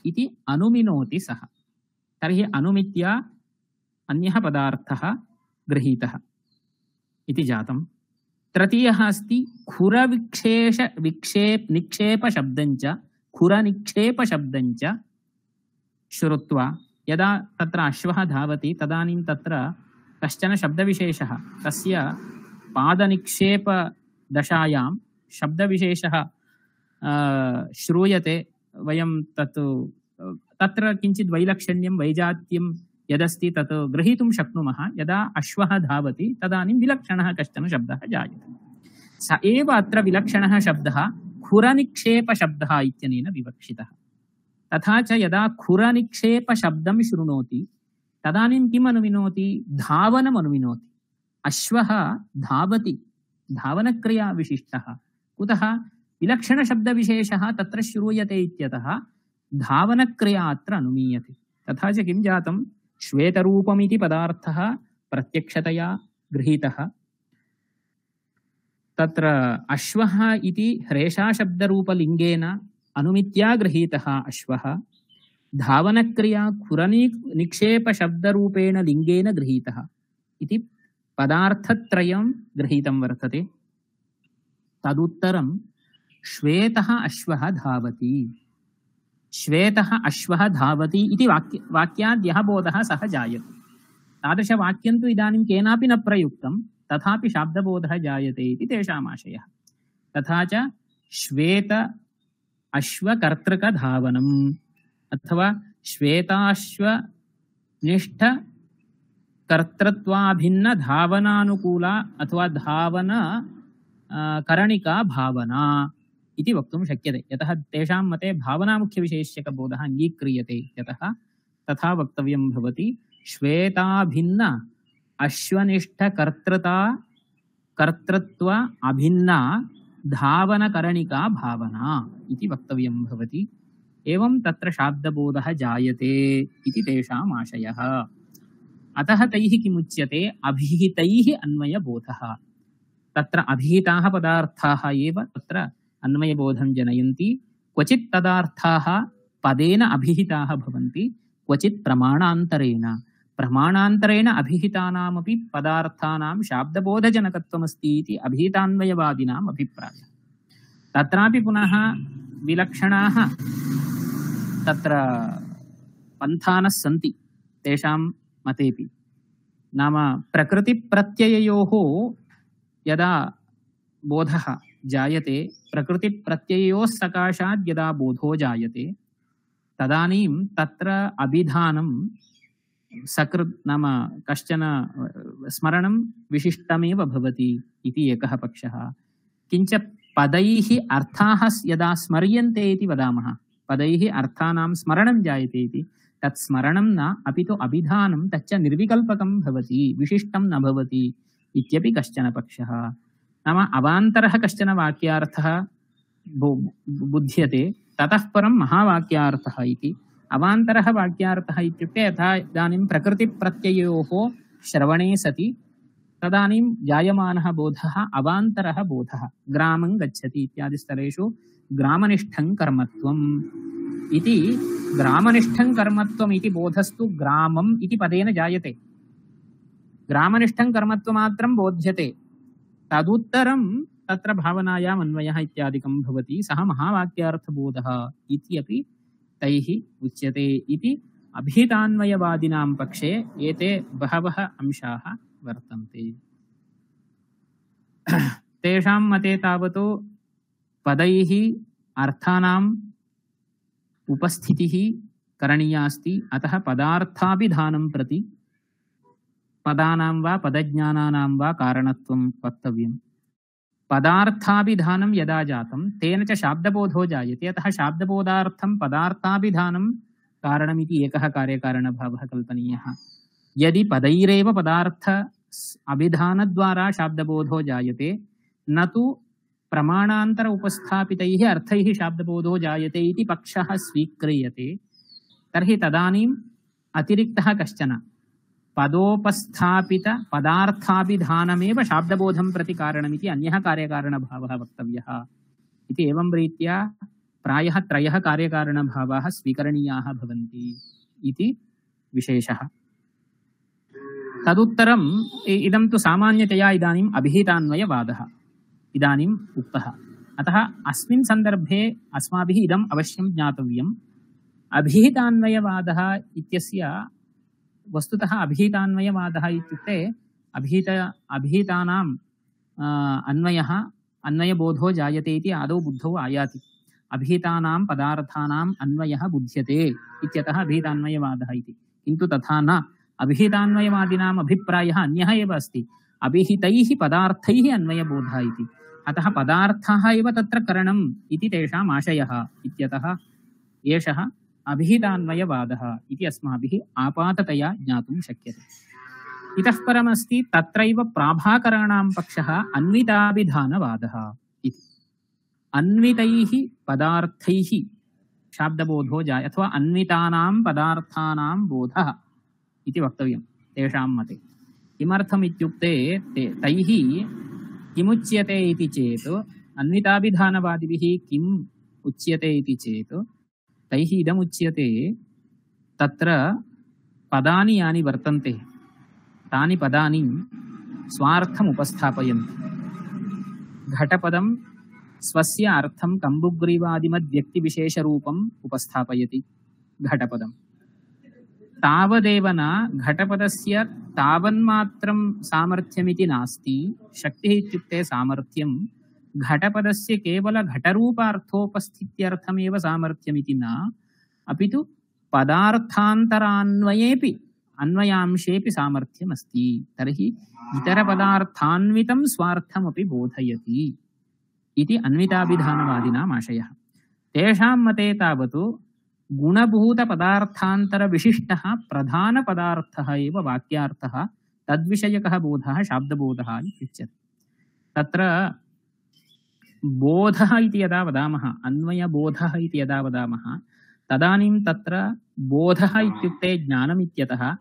इति अनुमिनोति सः, तर्हि अनुमित्य अन्यः पदार्थः गृहीतः इति जातं। तृतीयः अस्ति निक्षेपशब्दञ्च, खुरनिक्षेपशब्दञ्च श्रुत्वा, यदा तत्र अश्वः धावति तदानीं तत्र कश्चन शब्दविशेषः, तस्य पादनिक्षेपदशायां शब्दविशेषः श्रूयते। वयं तत्र किञ्चित् वैलक्षण्यं वैजात्यं यदस्ति तत् ग्रहीतुं शक्नुमः। यदा अश्वः धावति तदानीं विलक्षणः कश्चन शब्दः जायते, स एव अत्र विलक्षणः शब्दः खुरनिक्षेपशब्दः इत्यनेन विवक्षितः। तथा च यदा खुरनिक्षेपशब्दं शृणोति तदानीं किम् अनुमिनोति, धावनम् अनुमिनोति। अश्वः धावति, धावनक्रिया विशिष्टः, कुतः विलक्षणशब्दविशेषः तत्र श्रूयते इत्यतः धावनक्रिया अत्र अनुमीयते। तथा च किं जातं, श्वेतरूपमिति पदार्थः प्रत्यक्षतया गृहीतः, तत्र अश्वः इति ह्रेषाशब्दरूपलिङ्गेन अनुमित्या गृहीतः अश्वः, धावनक्रिया खुरनिक्षेपशब्दरूपेण लिङ्गेन गृहीतः इति पदार्थत्रयं गृहीतं वर्तते। तदुत्तरं श्वेतः अश्वः धावति, श्वेतः अश्वः धावति इति वाक्याद् यः बोधः सः जायते। तादृशवाक्यं तु इदानीं केनापि न प्रयुक्तं, तथापि शाब्दबोधः जायते इति तेषाम् आशयः। तथा च श्वेत अश्वकर्तृकधावनम् अथवा श्वेताश्वनिष्ठ कर्तृत्वाभिन्न धावनानुकूला अथवा धावन करणिका भावना इति वक्तुं शक्यते। यतः तेषां मते भावनामुख्यविशेष्यकबोधः अङ्गीक्रियते इत्यतः तथा वक्तव्यं भवति। श्वेताभिन्न कर्तृत्व अभिन्ना धावनकरणिका भावना इति वक्तव्यं भवति। एवं तत्र शाब्दबोधः जायते इति तेषाम् आशयः। अतः तैः किमुच्यते? अभिहितैः अन्वयबोधः। तत्र अभिहिताः पदार्थाः एव तत्र अन्वयबोधं जनयन्ति। क्वचित् तदार्थाः पदेन अभिहिताः भवन्ति, क्वचित् प्रमाणान्तरेण अभिहितानामपि पदार्थानां शाब्दबोधजनकत्वमस्ति इति अभिहितान्वयवादिनाम् अभिप्रायः। तत्रापि पुनः विलक्षणाः तत्र पन्थानः सन्ति तेषां मतेपि। नाम प्रकृतिप्रत्यययोः यदा बोधः जायते, प्रकृतिप्रत्यययोः सकाशात् यदा बोधो जायते, तदानीं तत्र अभिधानं सकृत् नाम कश्चन स्मरणं विशिष्टमेव भवति इति एकः पक्षः। किञ्च पदैः अर्थाः यदा स्मर्यन्ते इति वदामः, पदैः अर्थानां स्मरणं जायते इति, तत् स्मरणं न अपि तु अभिधानं तच्च निर्विकल्पकं भवति, विशिष्टं न भवति इत्यपि कश्चन पक्षः। नाम अवान्तरः कश्चन वाक्यार्थः बुध्यते, ततः परं महावाक्यार्थः इति। अवान्तरः वाक्यार्थः इत्युक्ते यथा इदानीं प्रकृतिप्रत्ययोः श्रवणे सति तदानीं जायमानः बोधः अवान्तरः बोधः। ग्रामं गच्छति इत्यादि स्थलेषु ग्रामनिष्ठं कर्मत्वम् इति, ग्रामनिष्ठं कर्मत्वम् इति बोधस्तु ग्रामम् इति पदेन जायते। ग्रामनिष्ठं कर्मत्वमात्रं बोध्यते, तदुत्तरं तत्र भावनायाम् अन्वयः इत्यादिकं भवति, सः महावाक्यार्थबोधः इति अपि तैः उच्यते इति अभिहितान्वयवादिनां पक्षे एते बहवः अंशाः वर्तन्ते। तेषां मते तावत् पदैः अर्थानाम् उपस्थितिः करणीया अस्ति, अतः पदार्थाभिधानं प्रति पदानां वा पदज्ञानानां वा कारणत्वं वक्तव्यम्। पदार्थाभिधानं यदा जातं तेन च शाब्दबोधो जायते, अतः शाब्दबोधार्थं पदार्थाभिधानं कारणमिति एकः कार्यकारणभावः कल्पनीयः। यदि पदैरेव पदार्थ अभिधानद्वारा शाब्दबोधो जायते, न तु प्रमाणान्तर उपस्थापितैः अर्थैः शाब्दबोधो जायते इति पक्षः स्वीक्रियते, तर्हि तदानीम् अतिरिक्तः कश्चन पदोपस्थापित पदार्थाभिधानमेव शाब्दबोधं प्रति कारणमिति अन्यः कार्यकारणभावः वक्तव्यः इति। एवं रीत्या प्रायः त्रयः कार्यकारणभावाः स्वीकरणीयाः भवन्ति इति विशेषः। तदुत्तरम् इदं तु सामान्यतया इदानीम् अभिहितान्वयवादः इदानीम् उक्तः। अतः अस्मिन् सन्दर्भे अस्माभिः इदम् अवश्यं ज्ञातव्यम्। अभिहितान्वयवादः इत्यस्य वस्तुतः अभिहितान्वयवादः इत्युक्ते अभिहितानाम् अन्वयबोधो जायते इति आदौ बुद्धौ आयाति। अभिहितानां पदार्थानाम् अन्वयः बुध्यते इत्यतः अभिहितान्वयवादः इति। किन्तु तथा न, अभिहितान्वयवादिनाम् अभिप्रायः अन्यः एव अस्ति, अभिहितैः पदार्थैः अन्वयबोधः इति। अतः पदार्थः एव तत्र करणम् इति तेषाम् आशयः इत्यतः एषः अभिहितान्वयवादः इति अस्माभिः आपाततया ज्ञातुं शक्यते। इतः परमस्ति तत्रैव प्राभाकराणां पक्षः अन्विताभिधानवादः इति। अन्वितैः पदार्थैः शाब्दबोधो जाय अथवा अन्वितानां पदार्थानां बोधः इति वक्तव्यं तेषां मते। किमर्थम् इत्युक्ते तैः किमुच्यते इति चेत्, अन्विताभिधानवादिभिः किम् उच्यते इति चेत् तैः इदमुच्यते, तत्र पदानि यानि वर्तन्ते तानि पदानि स्वार्थम् उपस्थापयन्ति। घटपदं स्वस्य अर्थं कम्बुग्रीवादिमद्व्यक्तिविशेषरूपम् उपस्थापयति घटपदं। तावदेव न, घटपदस्य तावन्मात्रं सामर्थ्यमिति नास्ति। शक्तिः इत्युक्ते सामर्थ्यं, घटपदस्य केवल घटरूपार्थोपस्थित्यर्थमेव सामर्थ्यमिति न, अपि तु पदार्थान्तरान्वयेपि अन्वयांशेऽपि सामर्थ्यमस्ति तर्हि इतरपदार्थान्वितं स्वार्थमपि बोधयति इति अन्विताभिधानवादिनाम् आशयः। तेषां मते तावत् गुणभूतपदार्थान्तरविशिष्टः प्रधानपदार्थः एव वाक्यार्थः तद्विषयकः बोधः शाब्दबोधः इत्युच्यते। तत्र बोधः इति यदा वदामः, अन्वयबोधः इति यदा वदामः, तदानीं तत्र बोधः इत्युक्ते ज्ञानम् इत्यतः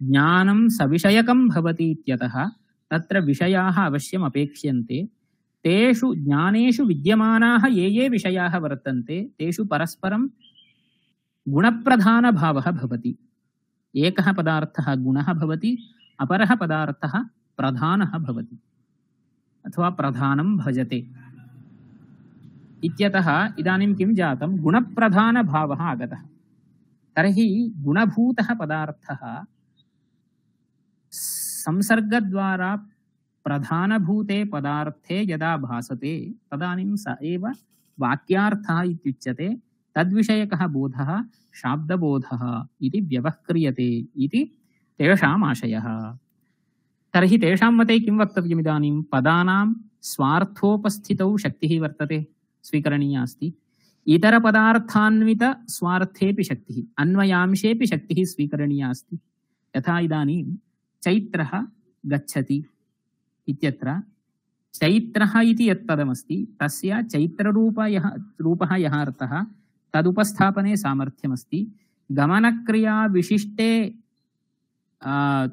ज्ञानं सविषयकं भवति इत्यतः तत्र विषयाः अवश्यम् अपेक्ष्यन्ते। तेषु ज्ञानेषु विद्यमानाः ये विषयाः वर्तन्ते तेषु परस्परं गुणप्रधानभावः भवति। एकः पदार्थः गुणः भवति, अपरः पदार्थः प्रधानः भवति अथवा प्रधानं भजते इत्यतः इदानीं किं जातं, गुणप्रधानभावः आगतः। तर्हि गुणभूतः पदार्थः संसर्गद्वारा प्रधानभूते पदार्थे यदा भासते तदानीं स एव वाक्यार्थः इत्युच्यते। तद्विषयकः बोधः शाब्दबोधः इति व्यवह्रियते इति तेषाम् आशयः। तर्हि तेषां मते किं वक्तव्यम् इदानीं, पदानां स्वार्थोपस्थितौ शक्तिः वर्तते, स्वीकरणीया अस्ति। इतरपदार्थान्वित स्वार्थेऽपि शक्तिः, अन्वयांशेऽपि शक्तिः स्वीकरणीया अस्ति। यथा इदानीं चैत्रः गच्छति इत्यत्र चैत्रः इति यत् पदमस्ति तस्य चैत्ररूपः यः अर्थः तदुपस्थापने सामर्थ्यमस्ति। गमनक्रिया विशिष्टे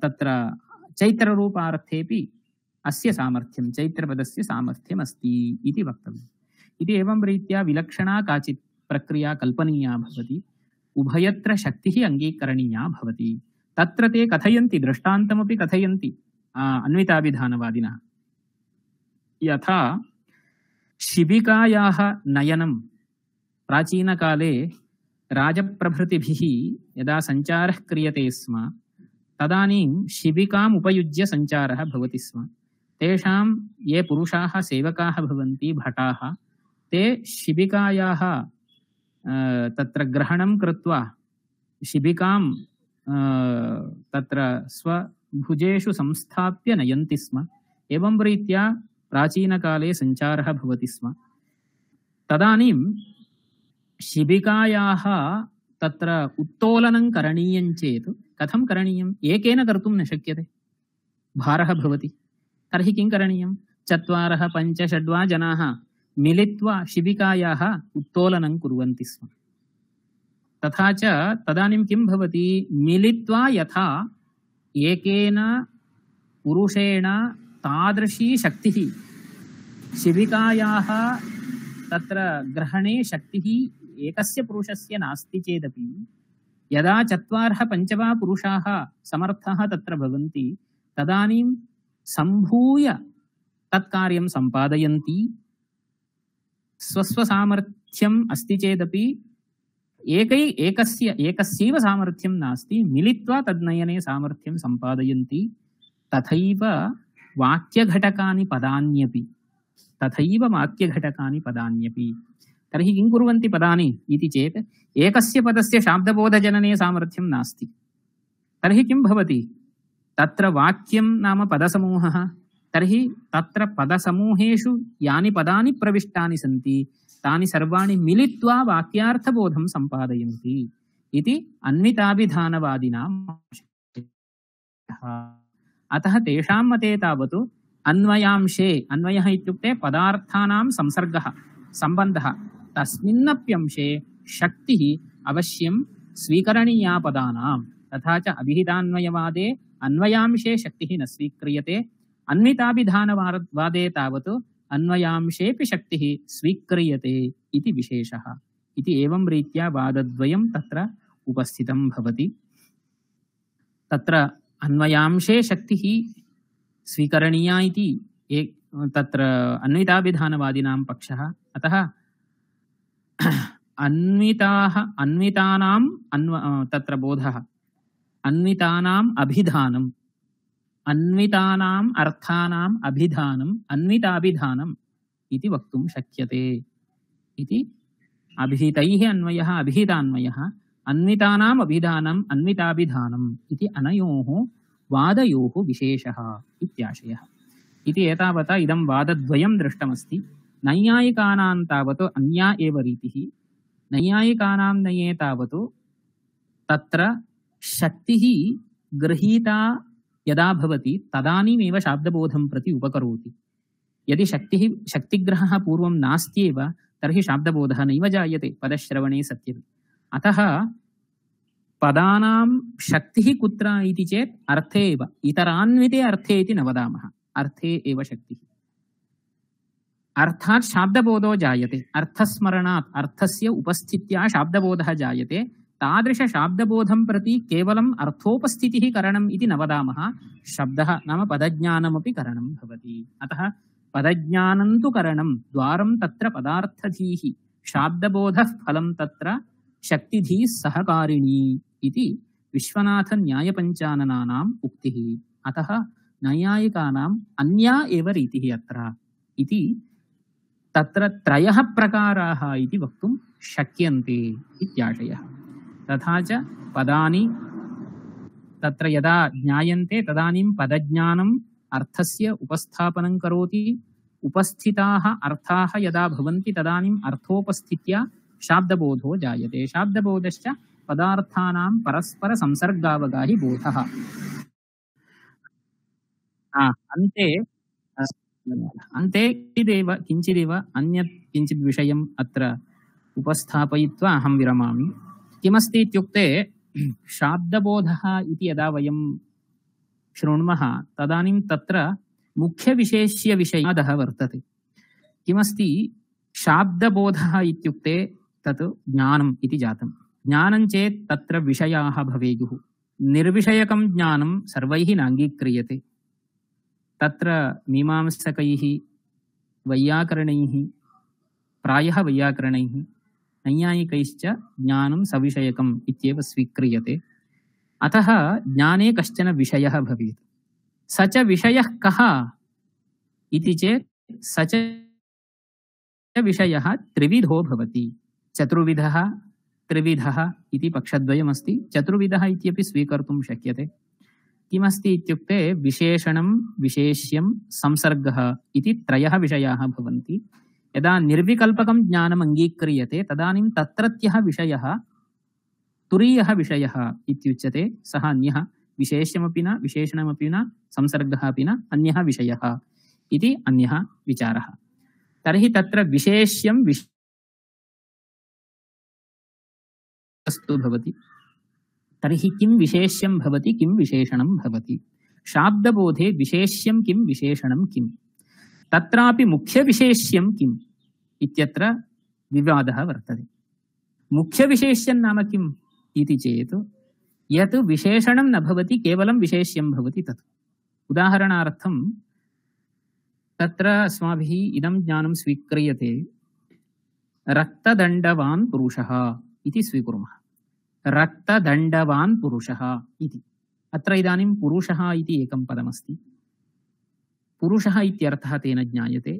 तत्र चैत्ररूपार्थेऽपि अस्य सामर्थ्यं, चैत्रपदस्य सामर्थ्यमस्ति इति वक्तव्यम्। इति एवं रीत्या विलक्षणा काचित् प्रक्रिया कल्पनीया भवति, उभयत्र शक्तिः अङ्गीकरणीया भवति। तत्र ते कथयन्ति, दृष्टान्तमपि कथयन्ति अन्विताभिधानवादिनः। यथा शिबिकायाः नयनं प्राचीनकाले राजप्रभृतिभिः यदा सञ्चारः क्रियते स्म तदानीं शिबिकाम् उपयुज्य सञ्चारः भवति स्म। तेषां ये पुरुषाः सेवकाः भवन्ति, भटाः, ते शिबिकायाः तत्र ग्रहणं कृत्वा शिबिकां तत्र स्वभुजेषु संस्थाप्य नयन्ति स्म। एवं रीत्या प्राचीनकाले सञ्चारः भवति स्म। तदानीं शिबिकायाः तत्र उत्तोलनं करणीयं चेत् कथं करणीयम्? एकेन कर्तुं न शक्यते, भारः भवति। तर्हि किं करणीयं? 4, 5, 6 वा जनाः मिलित्वा शिबिकायाः उत्तोलनं कुर्वन्ति स्म। तथा च तदानीं किं भवति, मिलित्वा यथा एकेन पुरुषेण तादृशी शक्तिः शिबिकायाः तत्र ग्रहणे शक्तिः एकस्य पुरुषस्य नास्ति चेदपि यदा 4, 5 वा पुरुषाः समर्थाः तत्र भवन्ति तदानीं सम्भूय तत्कार्यं सम्पादयन्ति। स्वस्वसामर्थ्यम् अस्ति चेदपि एकस्यैव सामर्थ्यं नास्ति, मिलित्वा तद्नयने सामर्थ्यं सम्पादयन्ति। तथैव वाक्यघटकानि पदान्यपि तर्हि किं कुर्वन्ति पदानि इति चेत्, एकस्य पदस्य शाब्दबोधजनने सामर्थ्यं नास्ति। तर्हि किं भवति, तत्र वाक्यं नाम पदसमूहः, तर्हि तत्र पदसमूहेषु यानि पदानि प्रविष्टानि सन्ति तानि सर्वाणि मिलित्वा वाक्यार्थबोधं सम्पादयन्ति इति अन्विताभिधानवादिनाम् आशयः। अतः तेषां मते तावत् अन्वयांशे, अन्वयः इत्युक्ते पदार्थानां संसर्गः, सम्बन्धः, तस्मिन्नप्यंशे शक्तिः अवश्यं स्वीकरणीया पदानां। तथा च अभिहितान्वयवादे अन्वयांशे शक्तिः न स्वीक्रियते, अन्विताभिधानवादे तावत् अन्वयांशेऽपि शक्तिः स्वीक्रियते इति विशेषः। इति एवं रीत्या वादद्वयं तत्र उपस्थितं भवति। तत्र अन्वयांशे शक्तिः स्वीकरणीया इति तत्र अन्विताभिधानवादिनां पक्षः। अतः अन्वितानां तत्र बोधः, अन्वितानाम् अभिधानम्, अन्वितानाम् अर्थानाम् अभिधानम् अन्विताभिधानम् इति वक्तुं शक्यते। इति अभिहितैः अन्वयः, अभिहितान्वयः, अन्वितानाम् अभिधानम् अन्विताभिधानम् इति अनयोः वादयोः विशेषः इत्याशयः। इति एतावता इदं वादद्वयं दृष्टमस्ति। नैयायिकानां तावत् अन्या एव रीतिः। नैयायिकानां नये तावत् तत्र शक्तिः गृहीता यदा भवति तदानीमेव शाब्दबोधं प्रति उपकरोति। यदि शक्तिग्रहः पूर्वं नास्त्येव तर्हि शाब्दबोधः नैव जायते पदश्रवणे सत्यपि। अतः पदानां शक्तिः कुत्र इति चेत् अर्थे एव, इतरान्विते अर्थे इति न वदामः, अर्थे एव शक्तिः। अर्थात् शाब्दबोधो जायते, अर्थस्मरणात् अर्थस्य उपस्थित्या शाब्दबोधः जायते। तादृश शाब्दबोधं प्रति केवलम् अर्थोपस्थितिः करणम् इति न वदामः, शब्दः नाम पदज्ञानमपि करणं भवति। अतः पदज्ञानं तु करणं द्वारं तत्र पदार्थधीः, शाब्दबोधः फलं तत्र शक्तिधीः सहकारिणी इति विश्वनाथन्यायपञ्चाननानाम् उक्तिः। अतः नैयायिकानाम् अन्या एव रीतिः अत्र इति तत्र त्रयः प्रकाराः इति वक्तुं शक्यन्ते इत्याशयः। तथा च पदानि तत्र यदा ज्ञायन्ते तदानीं पदज्ञानम् अर्थस्य उपस्थापनं करोति। उपस्थिताः अर्थाः यदा भवन्ति तदानीम् अर्थोपस्थित्या शाब्दबोधो जायते। शाब्दबोधश्च पदार्थानां परस्पर संसर्गावगाहि बोधः। अन्ते किञ्चिदेव अन्यत् किञ्चित् विषयम् अत्र उपस्थापयित्वा अहं विरमामि। किमस्ति इत्युक्ते शाब्दबोधः इति यदा वयं शृण्मः तदानीं तत्र मुख्यविशेष्यविषयः वर्तते। किमस्ति शाब्दबोधः इत्युक्ते तत् ज्ञानम् इति जातं। ज्ञानं चेत् तत्र विषयाः भवेयुः। निर्विषयकं ज्ञानं सर्वैः नाङ्गीक्रियते। तत्र मीमांसकैः वैयाकरणैः, प्रायः वैयाकरणैः, नैयायिकैश्च ज्ञानं सविषयकम् इत्येव स्वीक्रियते। अतः ज्ञाने कश्चन विषयः भवेत्। स च विषयः कः इति चेत् स च विषयः त्रिविधो भवति। चतुर्विधः, त्रिविधः इति पक्षद्वयमस्ति। चतुर्विधः इत्यपि स्वीकर्तुं शक्यते। किमस्ति इत्युक्ते विशेषणं, विशेष्यं, संसर्गः इति त्रयः विषयाः भवन्ति। यदा निर्विकल्पकं ज्ञानम् अङ्गीक्रियते तदानीं तत्रत्यः विषयः तुरीयः विषयः इत्युच्यते। सः अन्यः, विशेष्यमपि न, विशेषणमपि न, संसर्गः अपि न, अन्यः विषयः इति अन्यः विचारः। तर्हि तत्र विशेष्यं वस्तु भवति। तर्हि किं विशेष्यं भवति, किं विशेषणं भवति? शाब्दबोधे विशेष्यं किं, विशेषणं किं? तत्रापि मुख्यविशेष्यं किम् इत्यत्र विवादः वर्तते। मुख्यविशेष्यं नाम किम् इति चेत् यत् विशेषणं न भवति, केवलं विशेष्यं भवति तत्। उदाहरणार्थं तत्र अस्माभिः इदं ज्ञानं स्वीक्रियते, रक्तदण्डवान् पुरुषः इति स्वीकुर्मः। रक्तदण्डवान् पुरुषः इति अत्र इदानीं पुरुषः इति एकं पदमस्ति। पुरुषः इत्यर्थः तेन ज्ञायते।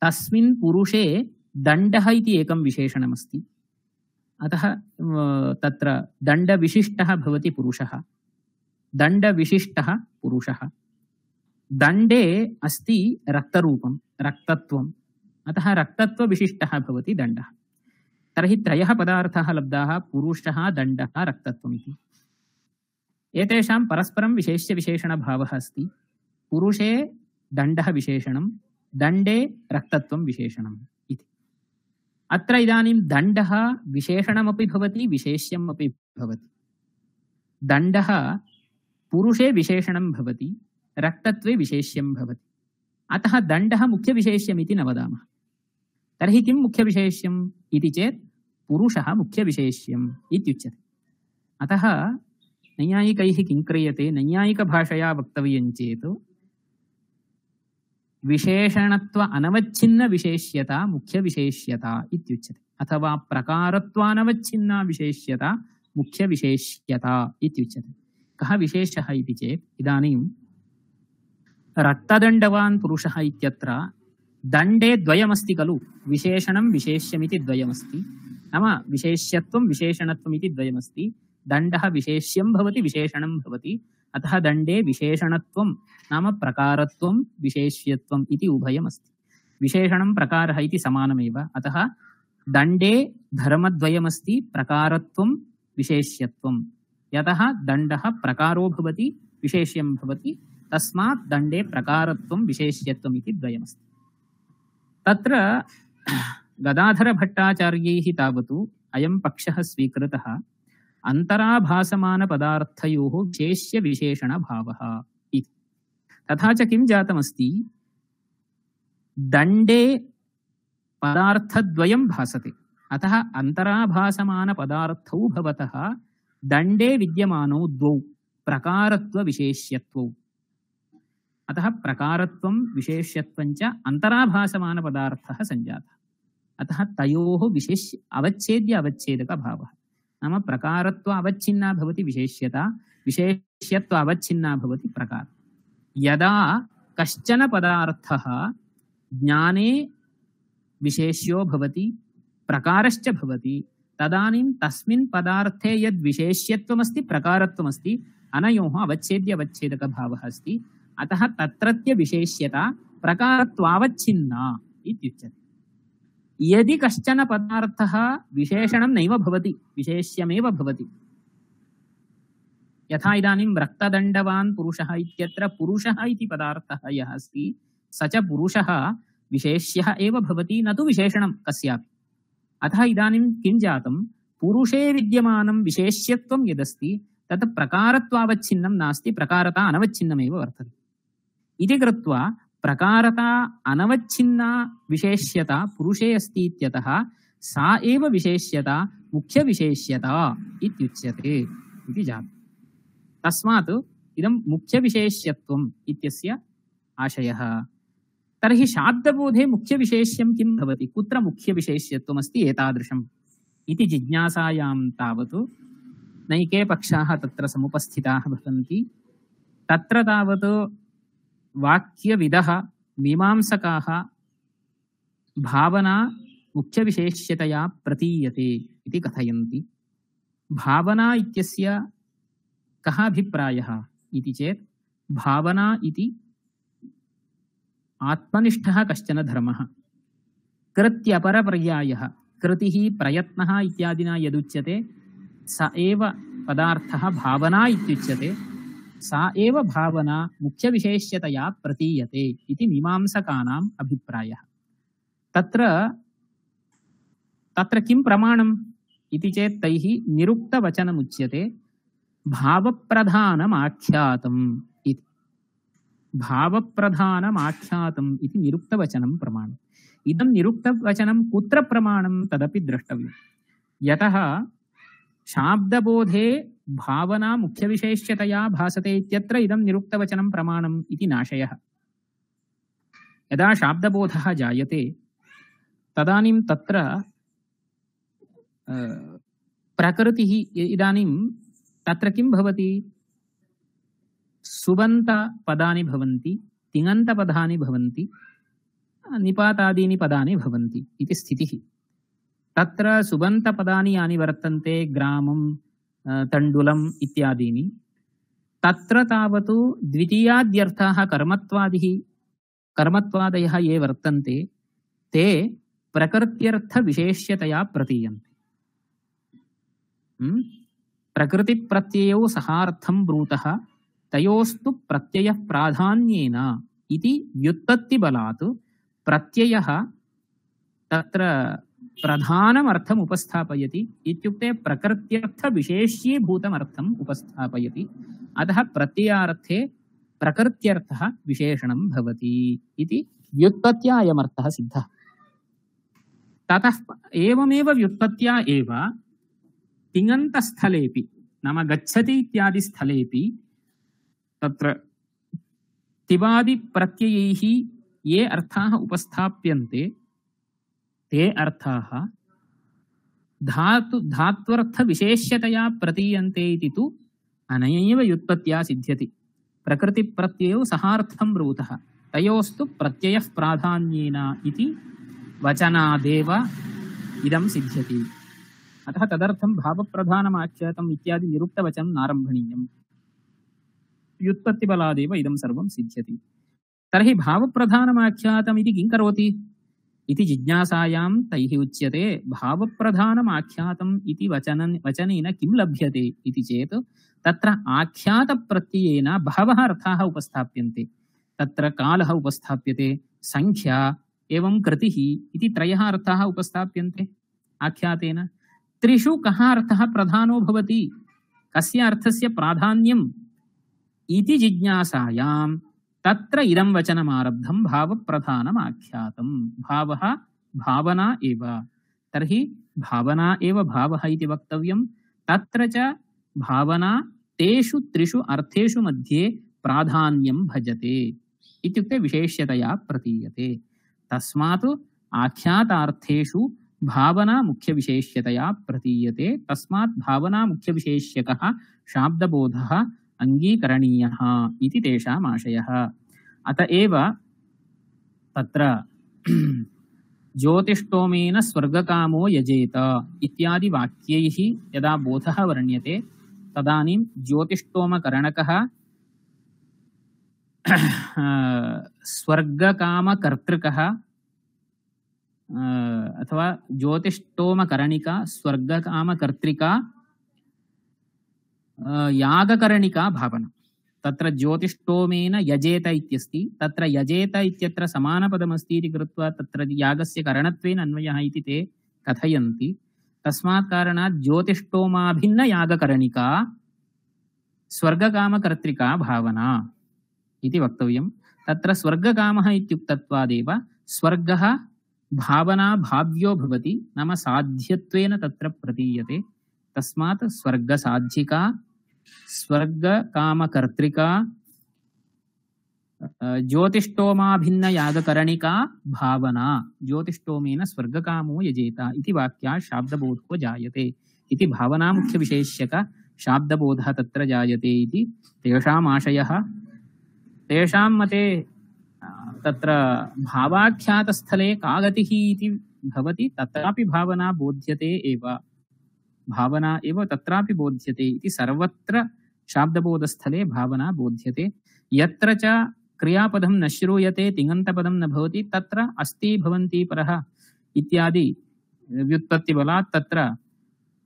तस्मिन् पुरुषे दण्डः इति एकं विशेषणमस्ति। अतः तत्र दण्डविशिष्टः भवति पुरुषः। दण्डविशिष्टः पुरुषः। दण्डे अस्ति रक्तरूपं, रक्तत्वम्। अतः रक्तत्वविशिष्टः भवति दण्डः। तर्हि त्रयः पदार्थाः लब्धाः, पुरुषः, दण्डः, रक्तत्वम् इति। एतेषां परस्परं विशेष्यविशेषणभावः अस्ति। पुरुषे दण्डः विशेषणं, दण्डे रक्तत्वं विशेषणम् इति। अत्र इदानीं दण्डः विशेषणमपि भवति, विशेष्यमपि भवति। दण्डः पुरुषे विशेषणं भवति, रक्तत्वे विशेष्यं भवति। अतः दण्डः मुख्यविशेष्यमिति न वदामः। तर्हि किं मुख्यविशेष्यम् इति चेत् पुरुषः मुख्यविशेष्यम् इत्युच्यते। अतः नैयायिकैः किं क्रियते, नैयायिकभाषया वक्तव्यं चेत् विशेषणत्व अनवच्छिन्न विशेष्यता मुख्यविशेष्यता इत्युच्यते, अथवा प्रकारत्वानवच्छिन्ना विशेष्यता मुख्यविशेष्यता इत्युच्यते। कः विशेषः इति चेत् इदानीं रक्तदण्डवान् पुरुषः इत्यत्र दण्डे द्वयमस्ति खलु, विशेषणं विशेष्यमिति द्वयमस्ति। नाम विशेष्यत्वं विशेषणत्वम् इति द्वयमस्ति। दण्डः विशेष्यं भवति विशेषणं भवति। अतः दण्डे विशेषणत्वं नाम प्रकारत्वं विशेष्यत्वम् इति उभयमस्ति। विशेषणं प्रकारः इति समानमेव। अतः दण्डे धर्मद्वयमस्ति, प्रकारत्वं विशेष्यत्वं। यतः दण्डः प्रकारो भवति विशेष्यं भवति, तस्मात् दण्डे प्रकारत्वं विशेष्यत्वम् इति द्वयमस्ति। तत्र गदाधरभट्टाचार्यैः तावत् अयं पक्षः स्वीकृतः अन्तराभासमानपदार्थयोः विशेष्यविशेषणभावः इति। तथा च किं जातमस्ति, दण्डे पदार्थद्वयं भासते, अतः अन्तराभासमानपदार्थौ भवतः दण्डे विद्यमानौ द्वौ प्रकारत्वविशेष्यत्वौ। अतः प्रकारत्वं विशेष्यत्वं च अन्तराभासमानपदार्थः सञ्जातः। अतः तयोः विशेष्य अवच्छेद्य अवच्छेदकभावः। नाम प्रकारत्व अवच्छिन्ना भवति विशेष्यता, विशेष्यत्व अवच्छिन्ना भवति प्रकार। यदा कश्चन पदार्थः ज्ञाने विशेष्यो भवति प्रकारश्च भवति, तदानीं तस्मिन् पदार्थे यद् विशेष्यत्वमस्ति प्रकारत्वमस्ति अनयोः अवच्छेद्य अवच्छेदकभावः अस्ति। अतः तत्रत्य विशेष्यता प्रकारत्वावच्छिन्ना इत्युच्यते। यदि कश्चन पदार्थः विशेषणं नैव भवति, विशेष्यमेव भवति, यथा इदानीं रक्तदण्डवान् पुरुषः इत्यत्र पुरुषः इति पदार्थः यः अस्ति स च पुरुषः विशेष्यः एव भवति, न तु विशेषणं कस्यापि। अतः इदानीं किं जातं, पुरुषे विद्यमानं विशेष्यत्वं यदस्ति तत् प्रकारत्वावच्छिन्नं नास्ति, प्रकारता अनवच्छिन्नमेव वर्तते इति कृत्वा प्रकारता अनवच्छिन्ना विशेष्यता पुरुषे अस्ति इत्यतः सा एव विशेष्यता मुख्यविशेष्यता इत्युच्यते इति जातम्। तस्मात् इदं मुख्यविशेष्यत्वम् इत्यस्य आशयः। तर्हि शाब्दबोधे मुख्यविशेष्यं किं भवति, कुत्र मुख्यविशेष्यत्वमस्ति एतादृशम् इति जिज्ञासायां तावत् नैके पक्षाः तत्र समुपस्थिताः भवन्ति। तत्र तावत् वाक्यविदः मीमांसकाः भावना मुख्यविशेष्यतया प्रतीयते इति कथयन्ति। भावना इत्यस्य कः अभिप्रायः इति चेत्, भावना इति आत्मनिष्ठः कश्चन धर्मः, कृत्यपरपर्यायः, कृतिः प्रयत्नः इत्यादिना यदुच्यते स एव पदार्थः भावना इत्युच्यते। सा एव भावना मुख्यविशेष्यतया प्रतीयते इति मीमांसकानाम् अभिप्रायः। तत्र किं प्रमाणम् इति चेत् तैः निरुक्तवचनमुच्यते भावप्रधानमाख्यातम् इति। भावप्रधानमाख्यातम् इति निरुक्तवचनं प्रमाणम्। इदं निरुक्तवचनं कुत्र प्रमाणं तदपि द्रष्टव्यम्। यतः शाब्दबोधे भावना मुख्यविशेष्यतया भासते इत्यत्र इदं निरुक्तवचनं प्रमाणम् इति नाशयः। यदा शाब्दबोधः जायते तदानीं तत्र प्रकृतिः, इदानीं तत्र किं भवति, सुबन्तपदानि भवन्ति, तिङन्तपदानि भवन्ति, निपातादीनि पदानि भवन्ति इति स्थितिः। तत्र सुबन्तपदानि यानि वर्तन्ते, ग्रामं, तण्डुलम् इत्यादीनि, तत्र तावत् द्वितीयाद्यर्थाः कर्मत्वादयः ये वर्तन्ते ते प्रकृत्यर्थविशेष्यतया प्रतीयन्ते। प्रकृतिप्रत्ययौ सहार्थं ब्रूतः तयोस्तु प्रत्ययः प्राधान्येन इति व्युत्पत्तिबलात् प्रत्ययः तत्र प्रधानमर्थम् उपस्थापयति, इत्युक्ते प्रकृत्यर्थविशेष्यीभूतमर्थम् उपस्थापयति। अतः प्रत्ययार्थे प्रकृत्यर्थः विशेषणं भवति इति व्युत्पत्त्या अयमर्थः सिद्धः। ततः एवमेव व्युत्पत्त्या एव तिङन्तस्थलेपि, नाम गच्छति इत्यादि स्थलेपि तत्र तिवादिप्रत्ययैः ये अर्थाः उपस्थाप्यन्ते ते अर्थाः धात्वर्थविशेष्यतया प्रतीयन्ते इति तु अनयैव व्युत्पत्त्या सिद्ध्यति। प्रकृतिप्रत्ययौ सहार्थं ब्रूतः तयोस्तु प्रत्ययः प्राधान्येन इति वचनादेव इदं सिद्ध्यति। अतः तदर्थं भावप्रधानमाख्यातम् इत्यादि निरुक्तवचनं नारम्भणीयम्। व्युत्पत्तिबलादेव इदं सर्वं सिद्ध्यति। तर्हि भावप्रधानमाख्यातमिति किं करोति इति जिज्ञासायां तैः उच्यते। भावप्रधानमाख्यातम् इति वचनेन किं लभ्यते इति चेत् तत्र आख्यातप्रत्ययेन बहवः अर्थाः उपस्थाप्यन्ते। तत्र कालः उपस्थाप्यते, संख्या एवं कृतिः इति त्रयः अर्थाः उपस्थाप्यन्ते आख्यातेन। त्रिषु कः अर्थः प्रधानो भवति, कस्य अर्थस्य प्राधान्यम् इति जिज्ञासायां तत्र इदं वचनमारब्धं भावप्रधानम् आख्यातम्। भावः भावना एव। तर्हि भावना एव भावः इति वक्तव्यं। तत्र च भावना तेषु त्रिषु अर्थेषु मध्ये प्राधान्यं भजते इत्युक्ते विशेष्यतया प्रतीयते। तस्मात् आख्यातार्थेषु भावना मुख्यविशेष्यतया प्रतीयते। तस्मात् भावना मुख्यविशेष्यकः शाब्दबोधः अंगीकरणीयः इति तेषाम् आशयः। अत एव तत्र ज्योतिष्टोमेन स्वर्गकामो यजेत इत्यादि वाक्यैः यदा बोधः वर्ण्यते तदानीं ज्योतिष्टोमकरणकः स्वर्गकामकर्तृकः अथवा ज्योतिष्टोमकरणिका स्वर्गकामकर्त्रिका यागकरणिका भावना। तत्र ज्योतिष्टोमेन यजेत इत्यस्ति, तत्र यजेत इत्यत्र समानपदमस्ति इति कृत्वा तत्र यागस्य करणत्वेन अन्वयः इति ते कथयन्ति। तस्मात् कारणात् ज्योतिष्टोमाभिन्न यागकरणिका स्वर्गकामकर्त्रिका भावना इति वक्तव्यं। तत्र स्वर्गकामः इत्युक्तत्वादेव स्वर्गः भावना भाव्यो भवति, नाम साध्यत्वेन तत्र प्रतीयते। तस्मात् स्वर्गसाधिका स्वर्गकामकर्त्रिका ज्योतिष्टोमाभिन्न यागकरणिका भावना। ज्योतिष्टोमेन स्वर्गकामो यजेत इति वाक्यात् शाब्दबोधो जायते इति भावना मुख्यविशेष्यक शाब्दबोधः तत्र जायते इति तेषाम् आशयः। तेषां मते तत्र भावाख्यातस्थले का गतिः इति भवति, तत्रापि भावना बोध्यते एव। भावना एव तत्रापि बोध्यते इति सर्वत्र शाब्दबोधस्थले भावना बोध्यते। यत्र च क्रियापदं न श्रूयते तिङन्तपदं न भवति तत्र अस्ति भवन्ति परः इत्यादि व्युत्पत्तिबलात् तत्र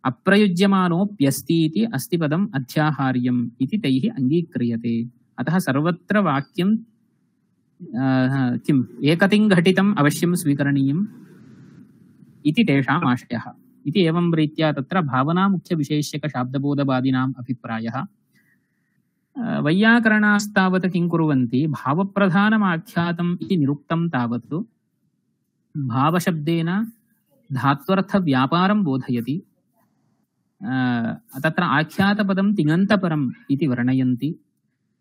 अप्रयुज्यमानोऽप्यस्ति इति अस्तिपदम् अध्याहार्यम् इति तैः अङ्गीक्रियते। अतः सर्वत्र वाक्यं किम् एकतिङ्घटितम् अवश्यं स्वीकरणीयम् इति तेषाम् आशयः। इति एवं रीत्या तत्र भावना मुख्यविशेष्यकशाब्दबोधवादिनाम् अभिप्रायः। वैयाकरणास्तावत् किं कुर्वन्ति, भावप्रधानमाख्यातम् इति निरुक्तं तावत् भावशब्देन धात्वर्थव्यापारं बोधयति। तत्र आख्यातपदं तिङन्तपरम् इति वर्णयन्ति।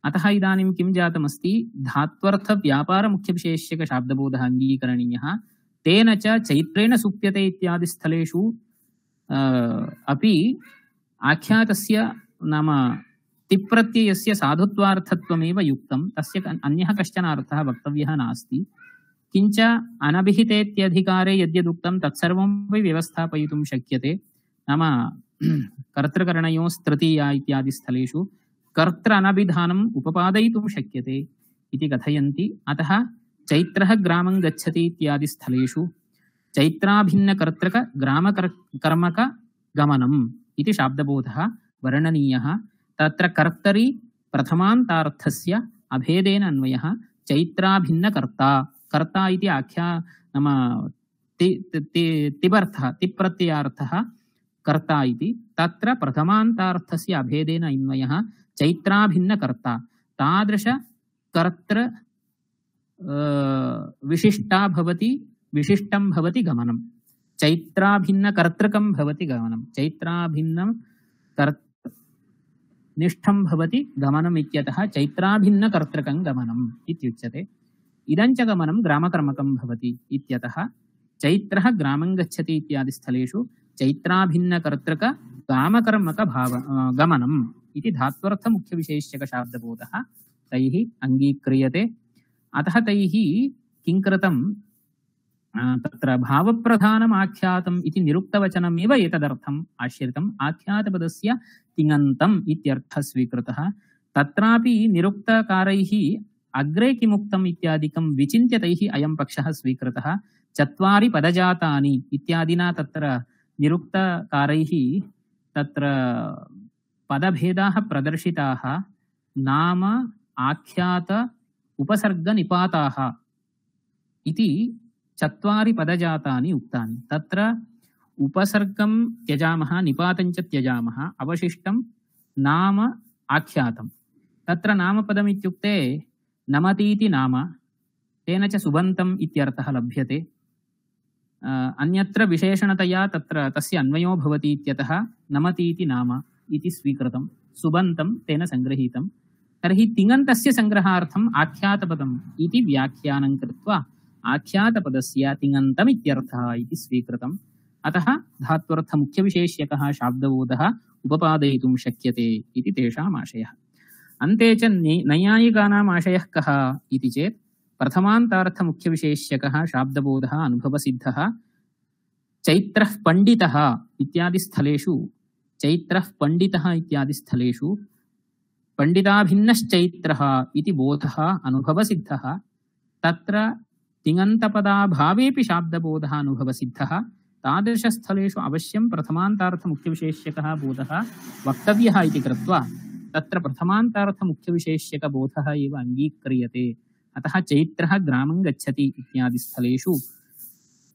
अतः इदानीं किं जातमस्ति, धात्वर्थव्यापारमुख्यविशेष्यकशाब्दबोधः अङ्गीकरणीयः। तेन च चैत्रेण सुप्यते इत्यादि स्थलेषु अपि आख्यातस्य नाम तिप्रत्ययस्य साधुत्वार्थत्वमेव युक्तं, तस्य अन्यः कश्चन अर्थः वक्तव्यः नास्ति। किञ्च अनभिहितेत्यधिकारे यद्यदुक्तं तत्सर्वमपि व्यवस्थापयितुं शक्यते। नाम कर्तृकरणयोस्तृतीया इत्यादि स्थलेषु कर्तृ अनभिधानम् उपपादयितुं शक्यते इति कथयन्ति। अतः चैत्रः ग्रामं गच्छति इत्यादि स्थलेषु चैत्राभिन्नकर्तृक ग्रामकर्मक गमनम् इति शाब्दबोधः वर्णनीयः। तत्र कर्तरि प्रथमान्तार्थस्य अभेदेन अन्वयः चैत्राभिन्नकर्ता। कर्ता इति आख्या नाम तिबर्थः तिप्रत्ययार्थः कर्ता इति। तत्र प्रथमान्तार्थस्य अभेदेन अन्वयः चैत्राभिन्नकर्ता। तादृश कर्तृ विशिष्टा भवति, विशिष्टं भवति गमनं। चैत्राभिन्नकर्तृकं भवति गमनं, चैत्राभिन्नं निष्ठं भवति गमनम् इत्यतः चैत्राभिन्नकर्तृकं गमनम् इत्युच्यते। इदञ्च गमनं ग्रामकर्मकं भवति इत्यतः चैत्रः ग्रामं गच्छति इत्यादि स्थलेषु चैत्राभिन्नकर्तृक ग्रामकर्मक गमनम् इति धात्वर्थमुख्यविशेष्यकशाब्दबोधः तैः अङ्गीक्रियते। अतः तैः किं कृतं, तत्र भावप्रधानम् आख्यातम् इति निरुक्तवचनमेव एतदर्थम् आश्रितम् आख्यातपदस्य तिङन्तम् इत्यर्थः स्वीकृतः। तत्रापि निरुक्तकारैः अग्रे किमुक्तम् इत्यादिकं विचिन्त्य तैः अयं पक्षः स्वीकृतः। चत्वारि पदजातानि इत्यादिना तत्र निरुक्तकारैः तत्र पदभेदाः प्रदर्शिताः। नाम आख्यात उपसर्गनिपाताः इति चत्वारि पदजातानि उक्तानि। तत्र उपसर्गं त्यजामः, निपातञ्च त्यजामः, अवशिष्टं नाम आख्यातं। तत्र नामपदम् इत्युक्ते नमतीति नाम, तेन च सुबन्तम् इत्यर्थः लभ्यते। अन्यत्र विशेषणतया तत्र तस्य अन्वयो भवति इत्यतः नमतीति नाम इति स्वीकृतं, सुबन्तं तेन सङ्गृहीतं। तर्हि तिङन्तस्य सङ्ग्रहार्थम् आख्यातपदम् इति व्याख्यानं कृत्वा आख्यातपदस्य तिङन्तम् इत्यर्थः इति स्वीकृतम्। अतः धात्वर्थमुख्यविशेष्यकः शाब्दबोधः उपपादयितुं शक्यते इति तेषाम् आशयः। अन्ते च नैयायिकानाम् आशयः कः इति चेत् प्रथमान्तार्थमुख्यविशेष्यकः शाब्दबोधः अनुभवसिद्धः चैत्रः पण्डितः इत्यादिस्थलेषु पण्डिताभिन्नश्चैत्रः इति बोधः अनुभवसिद्धः। तत्र तिङन्तपदाभावेऽपि शाब्दबोधः अनुभवसिद्धः। तादृशस्थलेषु अवश्यं प्रथमान्तार्थमुख्यविशेष्यकः बोधः वक्तव्यः इति कृत्वा तत्र प्रथमान्तार्थमुख्यविशेष्यकबोधः एव अङ्गीक्रियते। अतः चैत्रः ग्रामं गच्छति इत्यादिस्थलेषु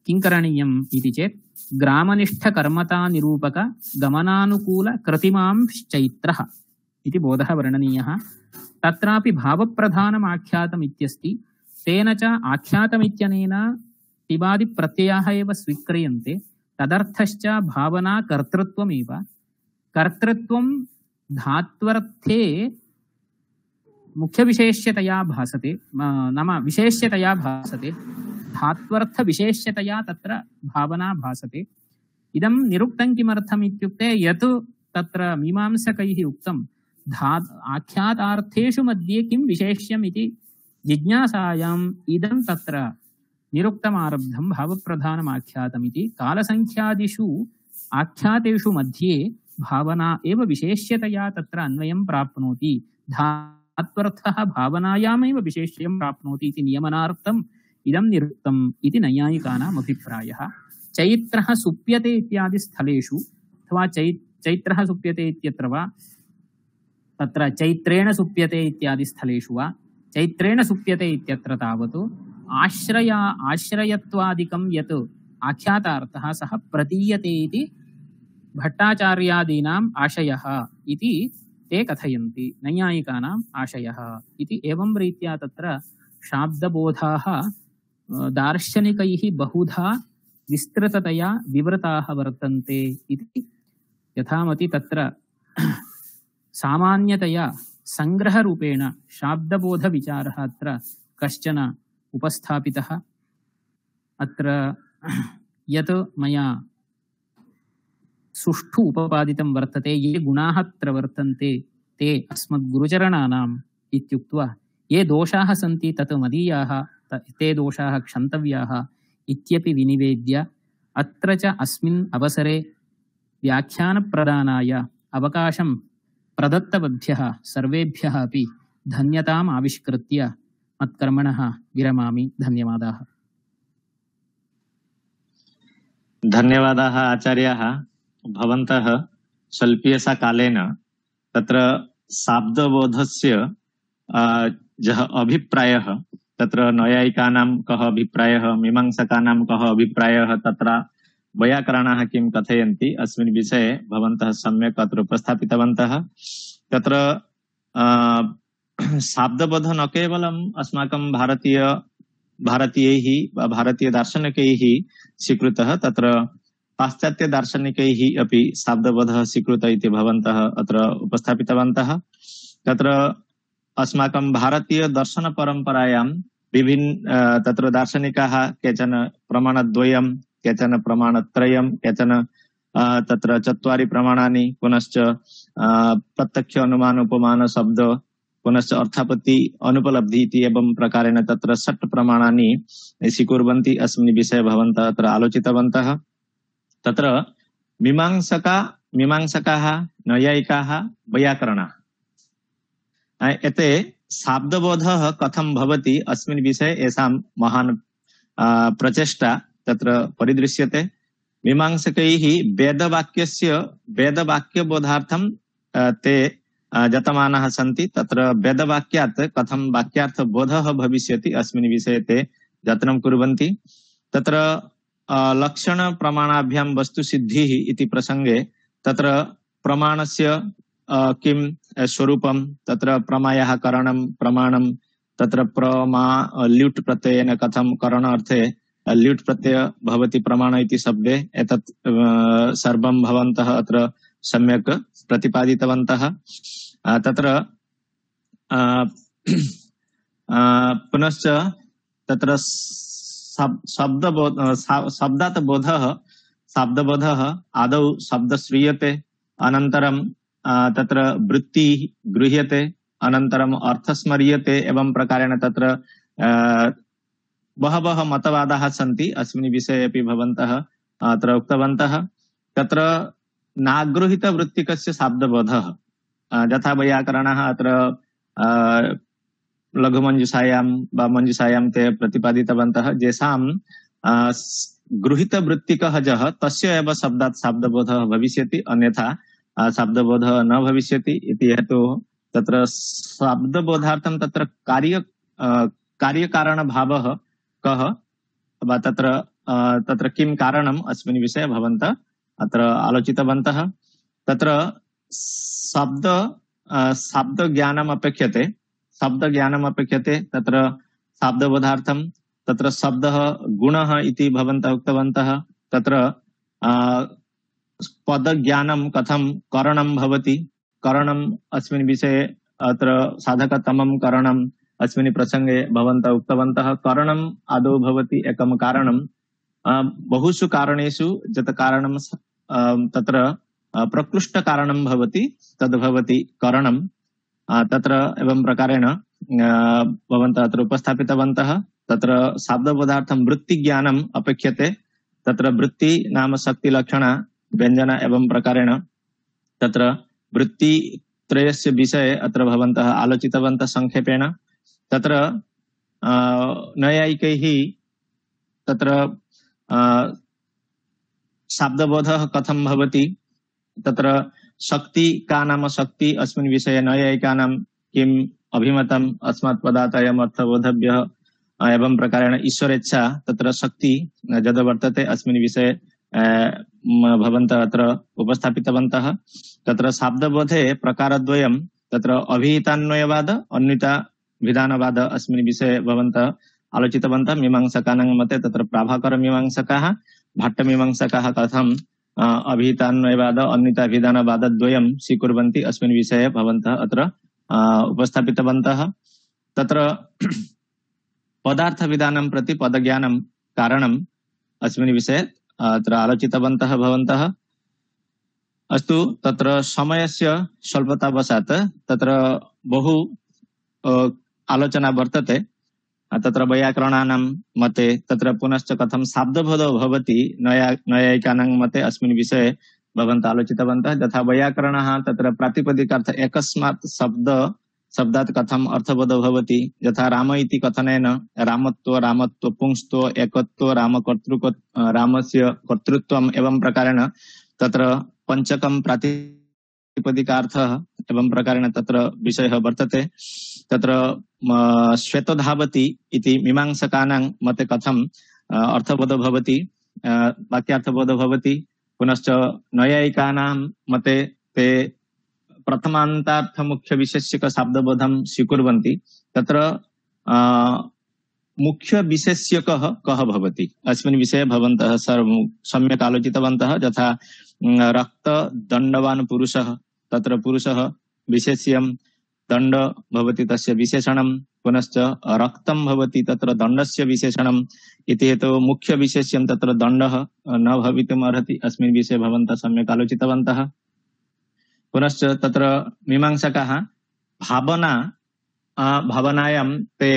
किं करणीयम् इति चेत् ग्रामनिष्ठकर्मतानिरूपक गमनानुकूलकृतिमांश्चैत्रः इति बोधः वर्णनीयः। तत्रापि भावप्रधानम् आख्यातम् इत्यस्ति। तेन च आख्यातमित्यनेन तिबादिप्रत्ययाः एव स्वीक्रियन्ते। तदर्थश्च भावना कर्तृत्वमेव। कर्तृत्वं धात्वर्थे मुख्यविशेष्यतया भासते, नाम विशेष्यतया भासते। धात्वर्थविशेष्यतया तत्र भावना भासते। इदं निरुक्तं किमर्थम् इत्युक्ते यत् तत्र मीमांसकैः उक्तं आख्यातार्थेषु मध्ये किं विशेष्यम् इति जिज्ञासायाम् इदं तत्र निरुक्तमारब्धं भावप्रधानम् आख्यातमिति। कालसङ्ख्यादिषु आख्यातेषु मध्ये भावना एव विशेष्यतया तत्र अन्वयं प्राप्नोति। धात्वर्थः भावनायामेव विशेष्यं प्राप्नोति इति नियमनार्थम् इदं निरुक्तम् इति नैयायिकानाम् अभिप्रायः। चैत्रः सुप्यते इत्यादि स्थलेषु अथवा चैत्रः सुप्यते इत्यत्र वा तत्र चैत्रेण सुप्यते इत्यादि स्थलेषु वा चैत्रेण सुप्यते इत्यत्र तावत् आश्रयत्वादिकं यत् आख्यातार्थः सः प्रतीयते इति भट्टाचार्यादीनाम् आशयः इति ते कथयन्ति, नैयायिकानाम् आशयः इति। एवं रीत्या तत्र शाब्दबोधाः दार्शनिकैः बहुधा विस्तृततया विवृताः वर्तन्ते इति। यथामति तत्र सामान्यतया संग्रहरूपेण शाब्दबोधविचारः अत्र कश्चन उपस्थापितः। अत्र यत् मया सुष्ठु उपपादितं वर्तते, ये गुणाः अत्र वर्तन्ते ते अस्मद्गुरुचरणानाम् इत्युक्त्वा ये दोषाः सन्ति तत् मदीयाः, ते दोषाः क्षन्तव्याः इत्यपि विनिवेद्य अत्र च अस्मिन् अवसरे व्याख्यानप्रदानाय अवकाशं प्रदत्तवद्भ्यः सर्वेभ्यः अपि धन्यताम् आविष्कृत्य मत्कर्मणः विरमामि। धन्यवादाः। धन्यवादाः आचार्याः। भवन्तः स्वल्पीयसा कालेन तत्र शाब्दबोधस्य यः अभिप्रायः, तत्र नैयायिकानां कः अभिप्रायः, मीमांसकानां कः अभिप्रायः, तत्र वैयाकरणाः किं कथयन्ति, अस्मिन् विषये भवन्तः सम्यक् अत्र उपस्थापितवन्तः। तत्र शाब्दबोध न केवलम् अस्माकं भारतीयैः भारतीयदार्शनिकैः स्वीकृतः, तत्र पाश्चात्यदार्शनिकैः अपि शाब्दबोधः स्वीकृतः इति भवन्तः अत्र उपस्थापितवन्तः। तत्र अस्माकं भारतीयदर्शनपरम्परायां तत्र दार्शनिकाः केचन प्रमाणद्वयं, केचन प्रमाणत्रयं, केचन तत्र चत्वारि प्रमाणानि, पुनश्च प्रत्यक्ष अनुमान उपमान शब्द, पुनश्च अर्थापत्ति अनुपलब्धि इति एवं प्रकारेण तत्र षट् प्रमाणानि स्वीकुर्वन्ति अस्मिन् विषये भवन्तः अत्र आलोचितवन्तः। तत्र मीमांसकाः नैयायिकाः वैयाकरणाः एते शाब्दबोधः कथं भवति अस्मिन् विषये येषां महान् प्रचेष्टा तत्र परिदृश्यते। मीमांसकैः वेदवाक्यबोधार्थं ते जतमानः सन्ति। तत्र वेदवाक्यात् कथं वाक्यार्थबोधः भविष्यति अस्मिन् विषये ते यत्नं कुर्वन्ति। तत्र लक्षण प्रमाणाभ्यां वस्तुसिद्धिः इति प्रसंगे तत्र प्रमाणस्य किं स्वरूपं, तत्र प्रमायः करणं प्रमाणं, तत्र प्रमा ल्युट् प्रत्ययेन कथं करणार्थे ल्युट् प्रत्यय भवति प्रमाण इति शब्दे, एतत् सर्वं भवन्तः अत्र सम्यक् प्रतिपादितवन्तः। तत्र पुनश्च तत्र शाब्दबोधः आदौ शब्द श्रूयते, अनन्तरं तत्र वृत्ति गृह्यते, अनन्तरम् अर्थ स्मर्यते। एवं प्रकारेण तत्र बहवः मतवादाः सन्ति अस्मिन् विषये अपि भवन्तः अत्र उक्तवन्तः। तत्र नागृहीतवृत्तिकस्य शाब्दबोधः यथा वैयाकरणाः अत्र लघुमञ्जुषायां वा मञ्जुषायां ते प्रतिपादितवन्तः। येषां गृहीतवृत्तिकः जः तस्य एव शब्दात् शाब्दबोधः भविष्यति, अन्यथा शाब्दबोधः न भविष्यति इति हेतोः तत्र शाब्दबोधार्थं तत्र कार्यकारणभावः कः वा तत्र किं कारणम् अस्मिन् विषये भवन्तः अत्र आलोचितवन्तः। तत्र शब्दज्ञानम् अपेक्षते तत्र शाब्दबोधार्थं। तत्र शब्दः गुणः इति भवन्तः उक्तवन्तः। तत्र पदज्ञानं कथं करणं भवति, करणम् अस्मिन् विषये अत्र साधकतमं करणम् अस्मिन् प्रसंगे भवन्तः उक्तवन्तः। करणम् आदौ भवति एकं कारणं, बहुषु कारणेषु यत् कारणं तत्र प्रकृष्टकारणं भवति तद्भवति करणं। तत्र एवं प्रकारेण भवन्तः अत्र उपस्थापितवन्तः। तत्र शाब्दबोधार्थं वृत्तिज्ञानम् अपेक्षते। तत्र वृत्ति नाम शक्तिलक्षणा व्यञ्जना एवं प्रकारेण तत्र वृत्तित्रयस्य विषये अत्र भवन्तः आलोचितवन्तः संक्षेपेण। तत्र नैयायिकैः तत्र शाब्दबोधः कथं भवति, तत्र शक्ति का नाम शक्ति अस्मिन् विषये नैयायिकानां किम् अभिमतम्, अस्मात् पदात् अयम् अर्थबोधव्यः। एवं प्रकारेण ईश्वरेच्छा तत्र शक्ति यद् वर्तते अस्मिन् विषये भवन्तः अत्र उपस्थापितवन्तः। तत्र शाब्दबोधे प्रकारद्वयं, तत्र अभिहितान्वयवाद अन्विताभिधानवाद अस्मिन् विषये भवन्तः आलोचितवन्तः। मीमांसकानां मते तत्र प्राभाकरमीमांसकाः भट्टमीमांसकाः कथं अभिहितान्वयवाद अन्विताभिधानवादद्वयं स्वीकुर्वन्ति अस्मिन् विषये भवन्तः अत्र उपस्थापितवन्तः। तत्र पदार्थविधानं प्रति पदज्ञानं कारणम् अस्मिन् विषये अत्र आलोचितवन्तः भवन्तः। अस्तु, तत्र समयस्य स्वल्पतावशात् तत्र बहु आलोचना वर्तते। तत्र वैयाकरणानां मते तत्र पुनश्च कथं शाब्दबोधो भवति नैयायिकानां मते अस्मिन् विषये भवन्तः आलोचितवन्तः। यथा वैयाकरणाः तत्र प्रातिपदिकार्थ एकस्मात् शब्दात् कथम् अर्थबोधो भवति, यथा राम इति कथनेन रामत्व पुंस्त्व एकत्व रामस्य कर्तृत्वम् एवं प्रकारेण तत्र पंचकं प्रातिपदिकार्थः एवं प्रकारेण तत्र विषयः वर्तते। तत्र श्वेतधावति इति मीमांसकानां मते कथम् अर्थबोधो भवति, वाक्यार्थबोधो भवति। पुनश्च नैयायिकानां मते ते प्रथमान्तार्थ मुख्य विशेष्यक शाब्दबोधं स्वीकुर्वन्ति। तत्र मुख्य विशेष्यकः कः भवति अस्मिन् विषये भवन्तः सम्यक् आलोचितवन्तः। यथा रक्त दण्डवान् पुरुषः, तत्र पुरुषः विशेष्यं, दण्ड भवति तस्य विशेषणं, पुनश्च रक्तं भवति तत्र दण्डस्य विशेषणम् इति हेतोः मुख्य विशेष्यं तत्र दण्डः न भवितुम् अर्हति। अस्मिन् विषये भवन्तः सम्यक् आलोचितवन्तः। पुनश्च तत्र मीमांसकाः भावना भावनायां ते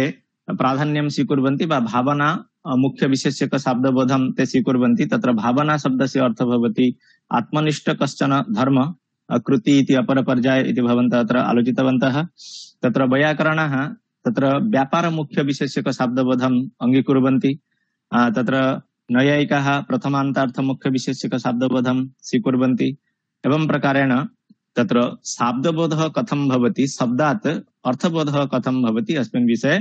प्राधान्यं स्वीकुर्वन्ति वा भावना मुख्य विशेष्यक शब्दबोधं ते स्वीकुर्वन्ति। तत्र भावना शब्दस्य अर्थः भवति आत्मनिष्ठ कश्चन धर्म कृति इति अपरपर्याय इति भवन्तः अत्र आलोचितवन्तः। तत्र वैयाकरणाः तत्र व्यापार मुख्य विशेष्यक शब्दबोधम् अङ्गीकुर्वन्ति। तत्र नैयायिकाः प्रथमान्तार्थ मुख्य विशेष्यक शब्दबोधं स्वीकुर्वन्ति। एवं प्रकारेण तत्र शब्दबोधः कथं भवति, शब्दात् अर्थबोधः कथं भवति, अस्मिन् विषये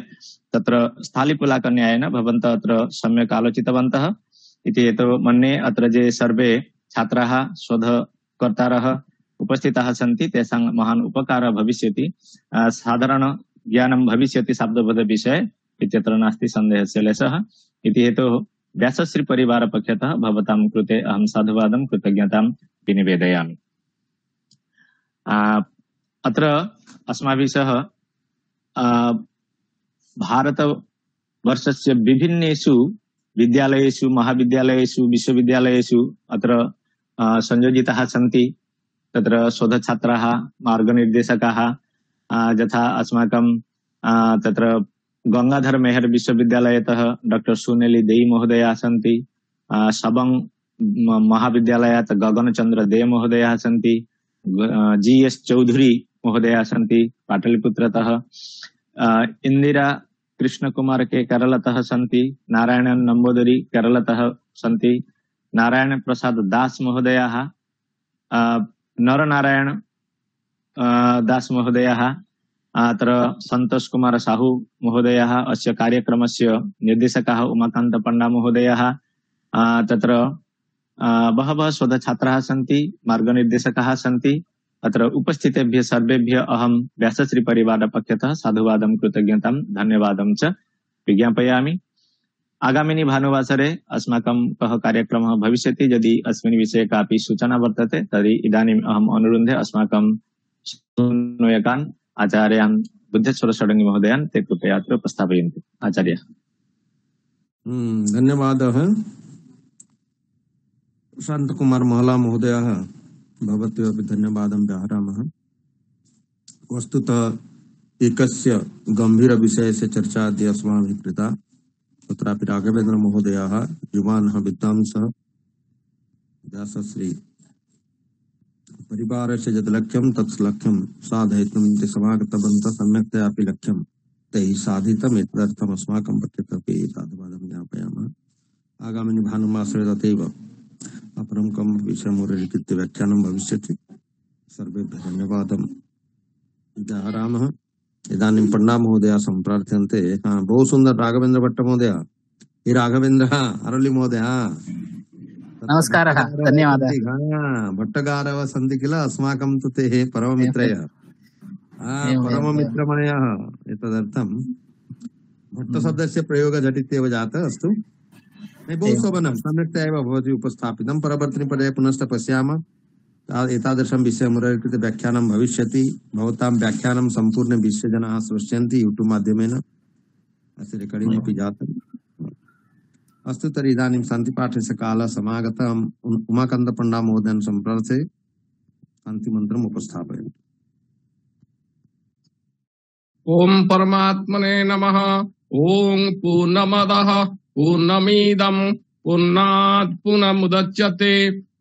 तत्र स्थालीपुलाकन्यायेन भवन्तः अत्र सम्यक् आलोचितवन्तः इति हेतु मन्ये अत्र ये सर्वे छात्राः शोधकर्तारः उपस्थिताः सन्ति तेषां महान् उपकारः भविष्यति, साधारण ज्ञानं भविष्यति शब्दबोधविषये इत्यत्र नास्ति सन्देहस्य लेशः। इति हेतुः व्यासश्री परिवार पक्षतः भवतां कृते अहं साधुवादं कृतज्ञतां विनिवेदयामि। अत्र अस्माभिः सह भारतवर्षस्य विभिन्नेषु विद्यालयेषु महाविद्यालयेषु विश्वविद्यालयेषु अत्र संयोजिताः सन्ति। तत्र शोधछात्राः मार्गनिर्देशकाः यथा अस्माकं तत्र गंगाधर मेहर विश्वविद्यालयतः डॉक्टर सुनेली देई महोदयाः सन्ति, सबंग महाविद्यालयात् गगनचंद्र दे महोदयाः सन्ति, GS चौधरी महोदयाः सन्ति पाटलिपुत्रतः, इंदिरा कृष्ण कुमार के केरलतः सन्ति, नारायण नंबोदरी केरलतः सन्ति, नारायण प्रसाद दास महोदयाः, नरनारायण दास महोदयाः, अत्र संतोष कुमार साहू महोदयाः, अस्य कार्यक्रमस्य निर्देशकाः उमाकान्त पण्डा महोदयाः, तत्र बहवः शोधछात्राः सन्ति, मार्गनिर्देशकाः सन्ति। अत्र उपस्थितेभ्यः सर्वेभ्यः अहं व्यासश्री परिवार पक्षतः साधुवादं कृतज्ञतां धन्यवादं च विज्ञापयामि। आगामिनि भानुवासरे अस्माकं कः कार्यक्रमः भविष्यति, यदि अस्मिन् विषये कापि सूचना वर्तते तर्हि इदानीम् अहम् अनुरुन्धे अस्माकं समन्वयकान् आचार्यान् बुद्धेश्वर षडङ्गी महोदयान् ते कृपया अत्र उपस्थापयन्तु। आचार्य। धन्यवादः शान्तकुमार महला महोदयः, भवते अपि धन्यवादं व्याहरामः। वस्तुतः एकस्य गंभीर विषयस्य चर्चा अद्य अस्माभिः कृता। तत्रापि राघवेन्द्र महोदयः युवानः विद्वांसः व्यासश्री परिवारस्य यत् लक्ष्यं तत् लक्ष्यं साधयितुं ते समागतवन्तः सम्यक्तयापि लक्ष्यं तैः साधितम्। एतदर्थम् अस्माकं पक्षतः अपि साधुवादं ज्ञापयामः। आगामिनि भानुवासरे तथैव अपरं कं विषयमुरीकृत्य व्याख्यानं भविष्यति। सर्वेभ्यः धन्यवादं व्याहरामः। इदानीं पण्डा महोदय सम्प्रार्थ्यन्ते। बहु सुन्दर राघवेन्द्र भट्ट महोदय, हे राघवेन्द्र अरळि महोदय, नमस्कारः, धन्यवादः। भट्टगारव सन्ति किल, अस्माकं तु ते परममित्रयः, परममित्रमणयः। एतदर्थं भट्टशब्दस्य प्रयोगः झटित्येव जातः। अस्तु, बहु शोभनं, सम्यक्तया एव भवति उपस्थापितं। परवर्तिनि पर्याये पुनश्च पश्यामः। एतादृशं विषयमुरीकृत्य व्याख्यानं भविष्यति। भवतां व्याख्यानं सम्पूर्ण विश्वजनाः श्रोष्यन्ति यूट्यूब् माध्यमेन, अस्य रेकार्डिङ्ग् अपि जातम्। अस्तु, तर्हि इदानीं शान्तिपाठस्य कालः समागतः। उमाकान्त पण्डा महोदयं सम्प्रार्थये शान्तिमन्त्रम् उपस्थापयन्तु। ओम परमात्मने नमः। ओम पूर्णमदः पूर्णमिदं पूर्णात् पूर्णमुदच्यते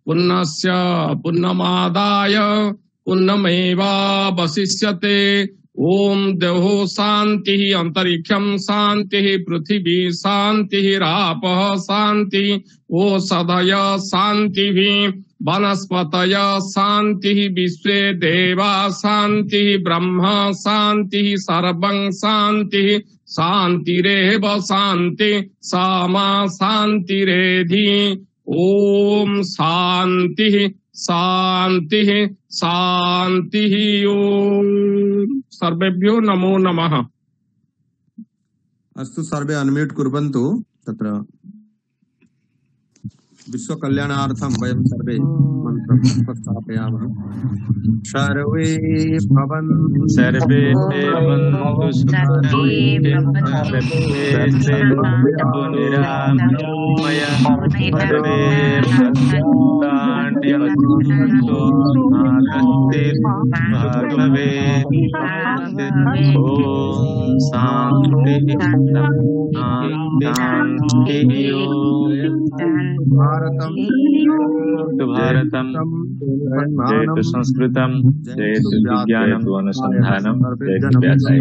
पूर्णस्य पूर्णमादाय पूर्णमेवावशिष्यते। ओम देहो शांतिः, अंतरिक्षं शांतिः, पृथिवी शांतिः, रापः शांतिः, ओषधय शांतिः, वनस्पतय शांतिः, विश्वे देवा शांतिः, ब्रह्म शांतिः, सर्वं शांतिः, शांतिरेव शांति सामा शांतिरेधि। ओम शांतिः शांतिः शांतिः। ओम सर्वेभ्यो नमो नमः। अस्तु, सर्वे अनम्यूट कुर्वन्तु। तत्र विश्व कल्याणार्थं वयं सर्वे मन्त्रम् उपस्थापयामः। सर्वे भवन्तु भार्गवे ओम शांति भारतम भारतम जयतु संस्कृतम जयतु विज्ञानम अनुसंधानम जयतु व्यासाय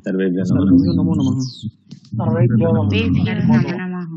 सर्वेभ्यो नमः। सर्वेभ्यो नमः।